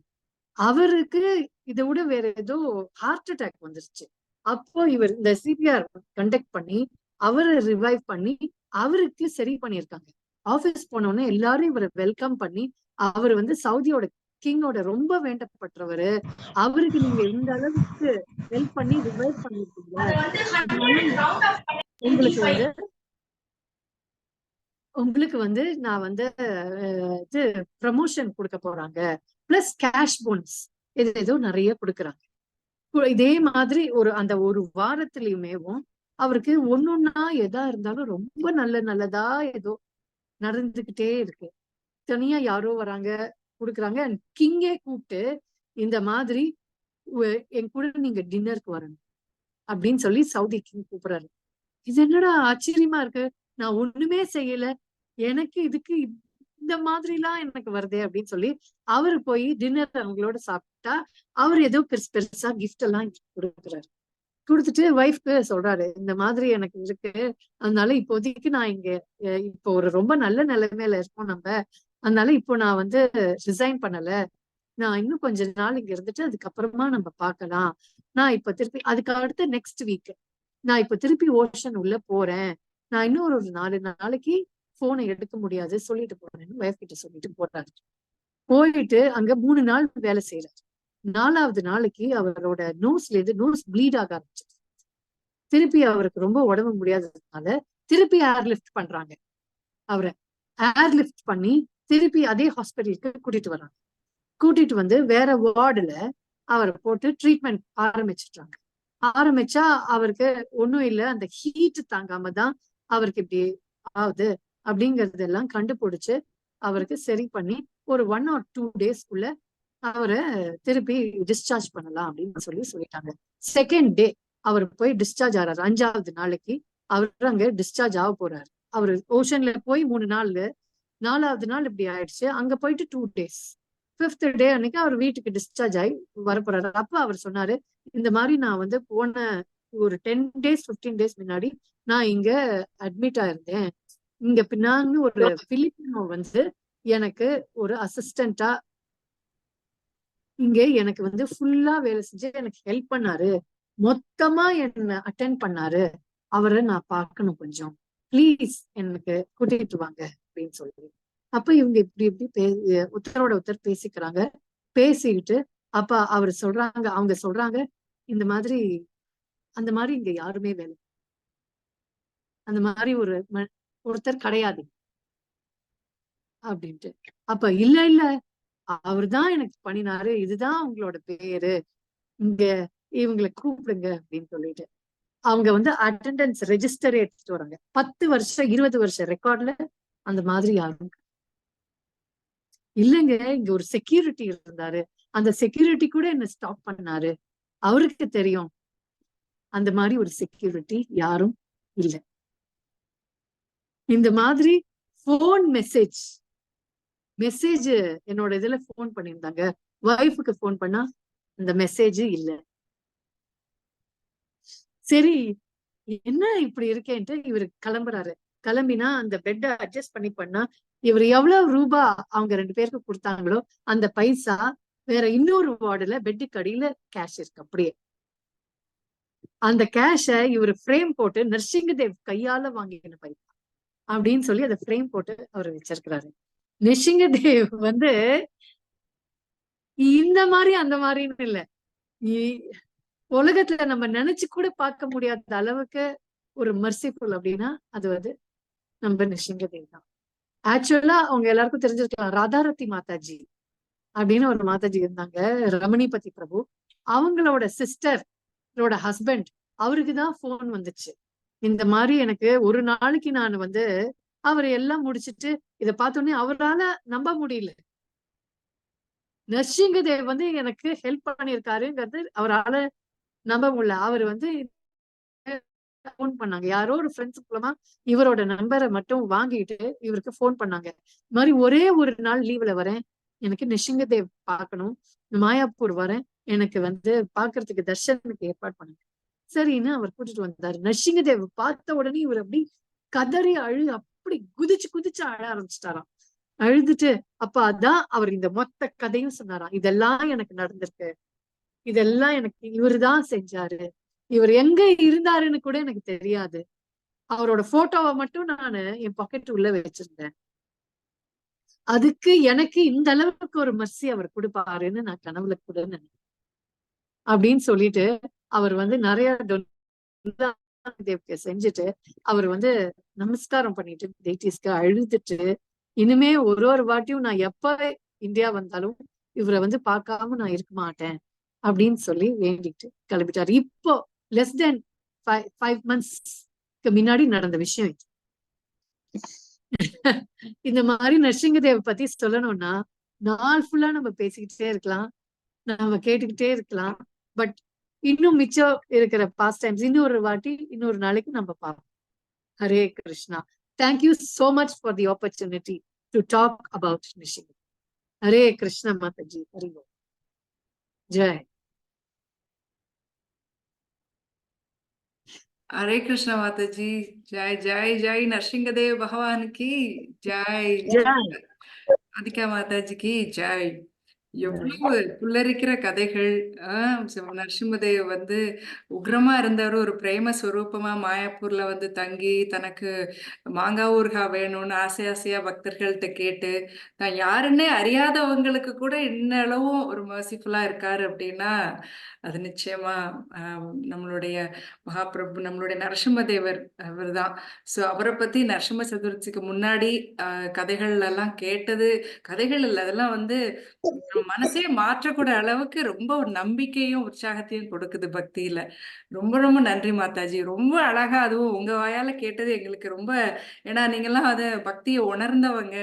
அவருக்கு இதை விட வேற ஏதோ ஹார்ட் அட்டாக் வந்துருச்சு. அப்போ இவர் இந்த சிபிஆர் கண்டக்ட் பண்ணி அவரை ரிவைவ் பண்ணி அவருக்கு சரி பண்ணியிருக்காங்க. ஆபீஸ் போனோடனே எல்லாரும் இவரை வெல்கம் பண்ணி, அவர் வந்து சவுதியோட கிங்கோட ரொம்ப வேண்டப்பட்டவரு, அவருக்கு நீங்க இந்த அளவுக்கு ஹெல்ப் பண்ணி ரிவைவ் பண்ணிருக்கீங்க, உங்களுக்கு வந்து நான் வந்து இது ப்ரமோஷன் கொடுக்க போறாங்க, பிளஸ் கேஷ் போனஸ் இது ஏதோ நிறைய கொடுக்குறாங்க. இதே மாதிரி அந்த ஒரு வாரத்திலயுமேவும் அவருக்கு ஒன்னொன்னா எதா இருந்தாலும் ரொம்ப நல்லதா ஏதோ நடந்துகிட்டே இருக்கு. தனியா யாரோ வராங்க கொடுக்குறாங்க. கிங்கே கூப்பிட்டு இந்த மாதிரி என் கூட நீங்க டின்னருக்கு வரணும் அப்படின்னு சொல்லி சவுதி கிங் கூப்பிடுறாரு. இது என்னடா ஆச்சரியமா இருக்கு, நான் ஒண்ணுமே செய்யல, எனக்கு இதுக்கு இந்த மாதிரி எல்லாம் எனக்கு வருதே அப்படின்னு சொல்லி அவரு போய் டின்னர் அவங்களோட சாப்பிட்டா அவர் ஏதோ பெருசா கிஃப்ட் எல்லாம் கொடுக்குறாரு. கொடுத்துட்டு ஒய்ஃப்க்கு சொல்றாரு, இந்த மாதிரி எனக்கு இருக்கு, அதனால இப்போதைக்கு நான் இங்க இப்போ ஒரு ரொம்ப நல்ல நிலைமையில இருக்கோம் நம்ம, அதனால இப்போ நான் வந்து ரிசைன் பண்ணல, நான் இன்னும் கொஞ்ச நாள் இங்க இருந்துட்டு அதுக்கப்புறமா நம்ம பார்க்கலாம், நான் இப்ப திருப்பி அதுக்கு அடுத்த நெக்ஸ்ட் வீக் நான் இப்ப திருப்பி ஓஷன் உள்ள போறேன், நான் இன்னும் ஒரு 4 நாளைக்கு போனை எடுக்க முடியாது சொல்லிட்டு போறேன்னு ஒய்ஃப் கிட்ட சொல்லிட்டு போறாரு. போயிட்டு அங்க 3 நாள் வேலை செய்யறாரு. 4வது நாளைக்கு அவரோட நோஸ்ல இருந்து நோஸ் ப்ளீட் ஆக ஆரம்பிச்சு. திருப்பி அவருக்கு ரொம்ப உடம்பு முடியாததுனால திருப்பி ஏர்லிஃப்ட் பண்றாங்க. அவரை ஏர்லிஃப்ட் பண்ணி திருப்பி அதே ஹாஸ்பிட்டலுக்கு கூட்டிட்டு வர்றாங்க. கூட்டிட்டு வந்து வேற வார்டுல அவரை போட்டு ட்ரீட்மெண்ட் ஆரம்பிச்சுட்டாங்க. ஆரம்பிச்சா அவருக்கு ஒண்ணும் இல்லை, அந்த ஹீட் தாங்காம தான் அவருக்கு இப்படி ஆகுது அப்படிங்கறதெல்லாம் கண்டுபிடிச்சு அவருக்கு சரி பண்ணி ஒரு 1 or 2 டேஸ்க்குள்ள அவரை திருப்பி டிஸ்சார்ஜ் பண்ணலாம் அப்படின்னு சொல்லிட்டாங்க. செகண்ட் டே அவர் போய் டிஸ்சார்ஜ் ஆறாரு. 5வது நாளைக்கு அவர் அங்க டிஸ்சார்ஜ் ஆக போறாரு. அவரு ஓஷன்ல போய் 3 நாள், 4வது நாள் இப்படி ஆயிடுச்சு. அங்க போயிட்டு 2 days, 5th டே அன்னைக்கு அவர் வீட்டுக்கு டிஸ்சார்ஜ் ஆகி வரப்போறாரு. அப்ப அவர் சொன்னாரு, இந்த மாதிரி நான் வந்து போன ஒரு 10 days 15 days முன்னாடி நான் இங்க அட்மிட் ஆயிருந்தேன், இங்க பின்னான்னு ஒரு பிலிப்பினோ வந்து எனக்கு ஒரு அசிஸ்டண்டா இங்க எனக்கு வந்து ஃபுல்லா வேலை செஞ்சு எனக்கு ஹெல்ப் பண்ணாரு, மொத்தமா என்ன அட்டென்ட் பண்ணாரு, அவரை நான் பார்க்கணும் கொஞ்சம், ப்ளீஸ் எனக்கு கூட்டிட்டு வாங்க அப்படின்னு சொல்லி. அப்ப இவங்க இப்படி இப்படி உத்தரோட உத்தர் பேசிக்கிறாங்க. பேசிக்கிட்டு அப்ப அவர் சொல்றாங்க, அவங்க சொல்றாங்க, இந்த மாதிரி அந்த மாதிரி இங்க யாருமே வேலை, அந்த மாதிரி ஒருத்தர் கிடையாது அப்படின்ட்டு. அப்ப இல்ல இல்ல, அவர்தான் எனக்கு பண்ணினாரு, இதுதான் உங்களோட பேரு, இங்க இவங்களை கூப்பிடுங்க அப்படின்னு சொல்லிட்டு அவங்க வந்து அட்டெண்டன்ஸ் ரெஜிஸ்டர் எடுத்துட்டு வராங்க. 10 வருஷம் 20 வருஷம் ரெக்கார்ட்ல அந்த மாதிரி யாரும் இல்லைங்க. இங்க ஒரு செக்யூரிட்டி இருந்தாரு, அந்த செக்யூரிட்டி கூட என்ன ஸ்டாப் பண்ணாரு, அவருக்கு தெரியும் அந்த மாதிரி ஒரு செக்யூரிட்டி யாரும் இல்லை. இந்த மாதிரி போன் மெசேஜ் என்னோட இதுல போன் பண்ணியிருந்தாங்க, வைஃபுக்கு போன் பண்ணா அந்த மெசேஜ் இல்ல. சரி என்ன இப்படி இருக்கேன்ட்டு இவரு கிளம்புறாரு. கிளம்பினா அந்த பெட்டை அட்ஜஸ்ட் பண்ணா இவர் எவ்வளவு ரூபா அவங்க 2 பேருக்கு கொடுத்தாங்களோ அந்த பைசா வேற இன்னொரு வார்டுல பெட்டுக்கு அடியில கேஷ் இருக்கு அப்படியே. அந்த கேஷ இவர் ஃப்ரேம் போட்டு நரசிங்கதேவ் கையால வாங்கின பைசா அப்படின்னு சொல்லி அதை ஃப்ரேம் போட்டு அவர் வச்சிருக்கிறாரு. நரசிங்கதேவ் வந்து இந்த மாதிரி அந்த மாதிரின்னு இல்ல, உலகத்துல நம்ம நினைச்சு கூட பார்க்க முடியாத அளவுக்கு ஒரு மர்சிஃபுல் அப்படின்னா அது வந்து நம்ம நரசிங்கதேவ் தான். ஆக்சுவலா அவங்க எல்லாருக்கும் தெரிஞ்சிருக்கலாம், ராதாரத்தி மாதாஜி அப்படின்னு ஒரு மாதாஜி இருந்தாங்க, ரமணிபதி பிரபு. அவங்களோட சிஸ்டரோட ஹஸ்பண்ட், அவருக்குதான் போன் வந்துச்சு, இந்த மாதிரி எனக்கு ஒரு நாளைக்கு நான் வந்து அவர் எல்லாம் முடிச்சிட்டு இதை பார்த்தோன்னே அவரால நம்ப முடியல, நரசிங்கதேவ் வந்து எனக்கு ஹெல்ப் பண்ணியிருக்காருங்கிறது அவரால நம்ப முடியல. அவர் வந்து போன் பண்ணாங்க, யாரோ ஒரு ஃப்ரெண்ட்ஸ் மூலமா இவரோட நம்பரை மட்டும் வாங்கிட்டு இவருக்கு போன் பண்ணாங்க. இந்த மாதிரி ஒரே ஒரு நாள் லீவ்ல வரேன், எனக்கு நரசிங்கதேவ் பார்க்கணும், மாயாப்பூர் வரேன், எனக்கு வந்து பாக்குறதுக்கு தர்ஷனுக்கு ஏற்பாடு பண்ணுங்க. சரின்னு அவர் கூட்டிட்டு வந்தாரு. நரசிங்கதேவ் பார்த்த உடனே இவர் அப்படி கதறி அப்படி குதிச்சு அழ ஆரம்பிச்சிட்டாராம். அழுதுட்டு அப்ப அதான் அவர் இந்த மொத்த கதையும் சொன்னாராம், இதெல்லாம் எனக்கு நடந்திருக்கு, இதெல்லாம் எனக்கு இவருதான் செஞ்சாரு, இவர் எங்க இருந்தாருன்னு கூட எனக்கு தெரியாது, அவரோட போட்டோவை மட்டும் நான் என் பாக்கெட் உள்ள வச்சிருந்தேன், அதுக்கு எனக்கு இந்த அளவுக்கு ஒரு மர்சி அவர் கொடுப்பாருன்னு நான் கனவுல கூட நினைக்கிறேன் அப்படின்னு சொல்லிட்டு அவர் வந்து நிறைய செஞ்சுட்டு அவர் வந்து நமஸ்காரம் பண்ணிட்டு டெய்டிஸ்க்கு அழுதுட்டு, இனிமே ஒரு வாட்டியும் நான் எப்ப இந்தியா வந்தாலும் இவரை வந்து பார்க்காம நான் இருக்க மாட்டேன் அப்படின்னு சொல்லி வேண்டிட்டு கிளம்பிட்டாரு. இப்போ லெஸ் தென் 5 monthsக்கு முன்னாடி நடந்த விஷயம் இது. இந்த மாதிரி நரசிங்கதேவ் பத்தி சொல்லணும்னா நாள் ஃபுல்லா நம்ம பேசிக்கிட்டே இருக்கலாம், நம்ம கேட்டுக்கிட்டே இருக்கலாம். பட் இன்னும் மிச்சம் இருக்கிற பாஸ்ட் டைம்ஸ் இன்னொரு வாட்டி இன்னொரு நாளைக்கு நம்ம பார்ப்போம். Hare Krishna. Thank you so much for the opportunity to talk about Narasimhadev. Hare Krishna Mataji. Hari Om. Jai. Hare Krishna Mata ji. जय जय जय नरसिंहदेव भगवान की जय। ஜெய். அதிகா மாதா जी की जय। எவ்வளவு புல்லரிக்கிற கதைகள். நரசிம்மதேவ் வந்து உக்ரமா இருந்தவர், ஒரு பிரேம ஸ்வரூபமா மாயாப்பூர்ல வந்து தங்கி தனக்கு மாங்காய் ஊறுகாய் வேணும்னு ஆசையா பக்தர்கள்ட்ட கேட்டு நான் யாருன்னே அறியாதவங்களுக்கு கூட இன்னளவும் ஒரு மர்சிஃபுல்லா இருக்காரு அப்படின்னா அது நிச்சயமா நம்மளுடைய மகாபிரபு, நம்மளுடைய நரசிம்மதேவர் அவர் தான். ஸோ அவரை பத்தி நரசிம்ம சதுர்த்திக்கு முன்னாடி கதைகள் எல்லாம் கேட்டது, கதைகள் இல்லை அதெல்லாம் வந்து மனசே மாற்றக்கூட அளவுக்கு ரொம்ப ஒரு நம்பிக்கையும் உற்சாகத்தையும் கொடுக்குது பக்தியில. ரொம்ப ரொம்ப நன்றி மாதாஜி. ரொம்ப அழகா, அதுவும் உங்க வாயால கேட்டது எங்களுக்கு ரொம்ப, ஏன்னா நீங்கெல்லாம் அதை பக்தியை உணர்ந்தவங்க,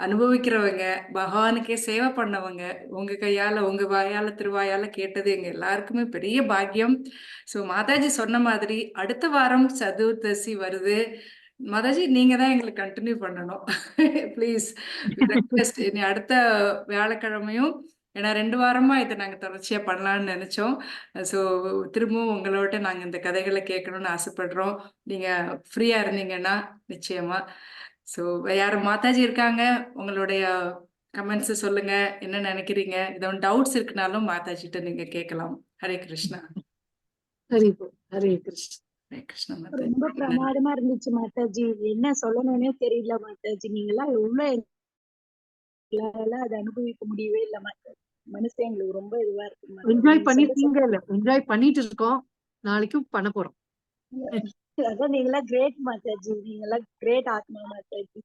அனுபவிக்கிறவங்க, பகவானுக்கே சேவை பண்ணவங்க. உங்க கையால உங்க வாயால திருவாயால கேட்டது எங்க எல்லாருக்குமே பெரிய பாக்கியம். ஸோ மாதாஜி சொன்ன மாதிரி அடுத்த வாரம் சதுர்தசி வருது. மாதாஜி நீங்க தான் எங்களுக்கு கண்டினியூ பண்ணணும் ப்ளீஸ். ரெக்வெஸ்ட், இனி அடுத்த வியாழக்கிழமையும், ஏன்னா 2 வாரமா இதை நாங்க தொடர்ச்சியா பண்ணலாம்னு நினைச்சோம். ஸோ திரும்பவும் உங்களோட நாங்க இந்த கதைகளை கேட்கணும்னு ஆசைப்படுறோம். நீங்க ஃப்ரீயா இருந்தீங்கன்னா நிச்சயமா. ஸோ யார் மாதாஜி இருக்காங்க, உங்களுடைய கமெண்ட்ஸ் சொல்லுங்க, என்ன நினைக்கிறீங்க? ஏதாவது டவுட்ஸ் இருக்குனாலும் மாதாஜிட்ட நீங்க கேட்கலாம். ஹரே கிருஷ்ணா. ஹரி போல். ஹரே கிருஷ்ண. ஹரே கிருஷ்ணா மாதாஜி. ரொம்ப பிரமாதமா இருந்துச்சு மாதாஜி. என்ன சொல்லணும்னே தெரியல மாதாஜி. நீங்களாம் எவ்வளவு அதை அனுபவிக்க முடியவே இல்லை மாதாஜி. மனசே எங்களுக்கு ரொம்ப இதுவா இருக்கு மாதாஜி. என்ஜாய் நீங்க சொல்ல பண்ணிருக்கீங்க இல்ல, என்ஜாய் பண்ணிட்டு இருக்கோம், நாளைக்கும் பண்ண போறோம். அதான் நீங்களாம் கிரேட் மாதாஜி. நீங்களாம் கிரேட் ஆத்மா மாதாஜி.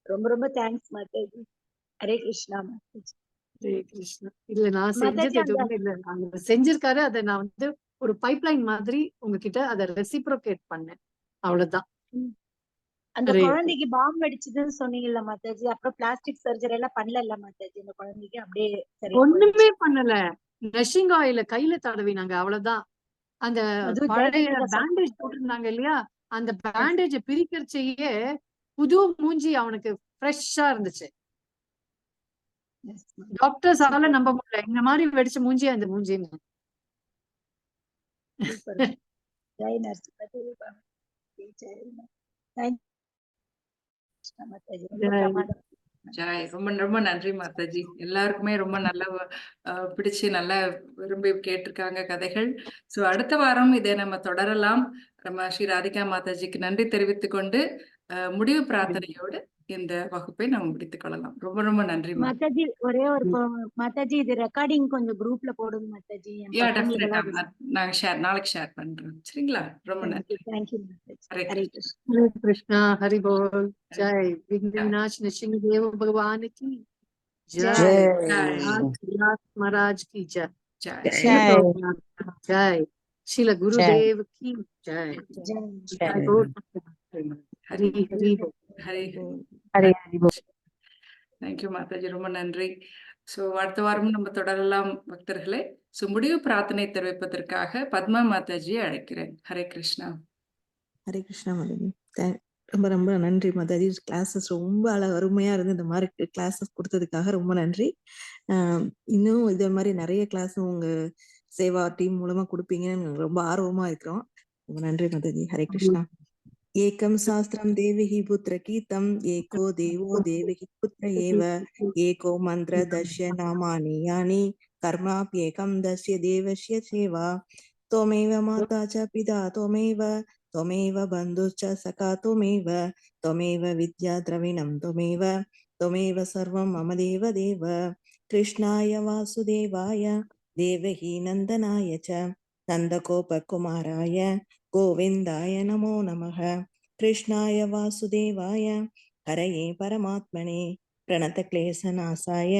ரொம்ப ரொம்ப தேங்க்ஸ் மாதாஜி. ஹரே கிருஷ்ணா மாதாஜி. ஹரே கிருஷ்ணா. இல்ல நான் மாதாஜி செஞ்சது அந்த எதுவுமே இல்ல, நாங்க செஞ்சிருக்காரு, அதை நான் வந்து ஒரு பைப்லைன் மாதிரி உங்ககிட்ட அதை ரெசிப்ரோகேட் பண்ணேன், அவ்வளவுதான். ம், அந்த ஹரே குழந்தைக்கு பாம்பு அடிச்சதுன்னு சொன்னீங்கல்ல மாதாஜி. அப்புறம் பிளாஸ்டிக் சர்ஜரி எல்லாம் பண்ணல மாதாஜி. அந்த குழந்தைக்கு அப்படியே சரியா ஒண்ணுமே போயிடுச்சு. பண்ணல, நஷிங் ஆயில கையில தடவினாங்க, அவ்வளவுதான். அந்த அதுவும் பழைய ஜெயபிரதா பேண்டேஜ் சொன்னாங்க. போட்டிருந்தாங்க இல்லையா, அந்த பேண்டேஜ பிரிக்கிறச்சையே புது மூஞ்சி அவனுக்கு ஃப்ரெஷ்ஷா இருந்துச்சு. Yes, ma'am. டாக்டர்ஸால Super, நம்ப முடியல, இந்த மாதிரி வெடிச்ச மூஞ்சியா இந்த மூஞ்சின்னு. super. ஜெய் நரசிம்ம ஜெய் தேங்க் மாதாஜி. ரொம்ப ஜெய். பிரமாதம். ஜாய். ரொம்ப ரொம்ப நன்றி மாதாஜி. எல்லாருக்குமே ரொம்ப நல்லா பிடிச்சு நல்லா விரும்பி கேட்டிருக்காங்க கதைகள். ஸோ அடுத்த வாரம் இதை நம்ம தொடரலாம். நம்ம ஸ்ரீ ராதிகா மாதாஜிக்கு நன்றி தெரிவித்துக் கொண்டு முடிவு பிரார்த்தனையோடு இந்த வகுப்பை நம்ம முடித்துக் கொள்ளலாம். ரொம்ப ரொம்ப நன்றி மாதாஜி. ஒரே ஒரு மாதாஜி, இது ரெக்கார்டிங் கொஞ்சம் குரூப்ல போடுங்க மாதாஜி. என் யா பசங்களுக்கு டெஃபினட்டா எல்லாம் நாங்க நாளைக்கு ஷேர் பண்றோம். சரிங்களா? ரொம்ப நன்றி. தேங்க்யூ மாதாஜி. ஹரே ஹரே கிருஷ்ணா. கிருஷ்ணா. हरे कृष्णा, हरि बोल, ஹரே जय विघ्न विनाश नृसिंह देव भगवान की जय, जय ஜாய். नाथ महाराज की जय, ஜாய். शिल जय प्रभुपाद की जय, शिल गुरुदेव की जय, ஜெய் जय जय बोल ஹரி हरि हरि बोल. ஹரி हरे हरि बोल. தேங்க்யூ மாதாஜி. ரொம்ப நன்றி. ஸோ அடுத்த வாரமும் நம்ம தொடரலாம் பக்தர்களே. ஸோ முடிவு பிரார்த்தனை தெரிவிப்பதற்காக பத்மா மாதாஜியை அழைக்கிறேன். ஹரே கிருஷ்ணா. ஹரே கிருஷ்ணா மாதாஜி. ரொம்ப ரொம்ப நன்றி மாதாஜி. கிளாஸஸ் ரொம்ப அருமையா இருந்து இந்த மாதிரி கிளாஸஸ் கொடுத்ததுக்காக ரொம்ப நன்றி. இன்னும் இதே மாதிரி நிறைய கிளாஸ் உங்க சேவா டீம் மூலமா கொடுப்பீங்கன்னு நாங்க ரொம்ப ஆர்வமா இருக்கிறோம். ரொம்ப நன்றி மாதாஜி. ஹரே கிருஷ்ணா. ஏகம் சாஸ்திரம் தேவிஹி புத்திர கீதம் ஏகோ தேவோ தேவிஹி புத்திர ஏவ ஏகோ மந்திர தஸ்ய நாமானி யானி கர்மாப்யேகம் தஸ்ய தேவஸ்ய சேவா त्वमेव माता च पिता त्वमेव बन्धुश्च सखा त्वमेव विद्या द्रविणं त्वमेव सर्वं मम देव कृष्णाय वासुदेवाय देवकी नन्दनाय च नन्दगोपकुमाराय गोविन्दाय नमो नमः। कृष्णाय वासुदेवाय हरये परमात्मने प्रणतक्लेशनाशाय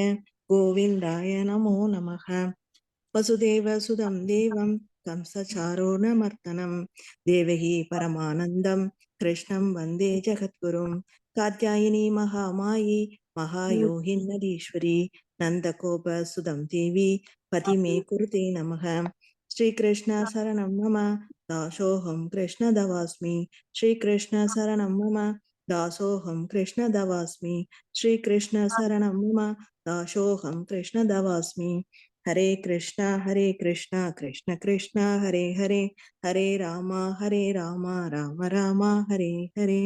गोविन्दाय नमो नमः। वसुदेव सुदं देवं कंसचारोणमर्दनं देवकी परमानन्दं कृष्णं वन्दे जगद्गुरुं। कात्यायनी महामायी महायोगिन्नदीश्वरी नन्दगोपसुदं देवी पति मे कुरुते नमः। श्रीकृष्ण शरणं मम दासोऽहं कृष्णदवास्मि। श्रीकृष्ण शरणं मम दासोऽहं कृष्णदवास्मि। श्रीकृष्ण शरणं मम दासोऽहं कृष्णदवास्मि। हरे कृष्णा कृष्ण कृष्ण हरे हरे हरे राम राम राम हरे हरे।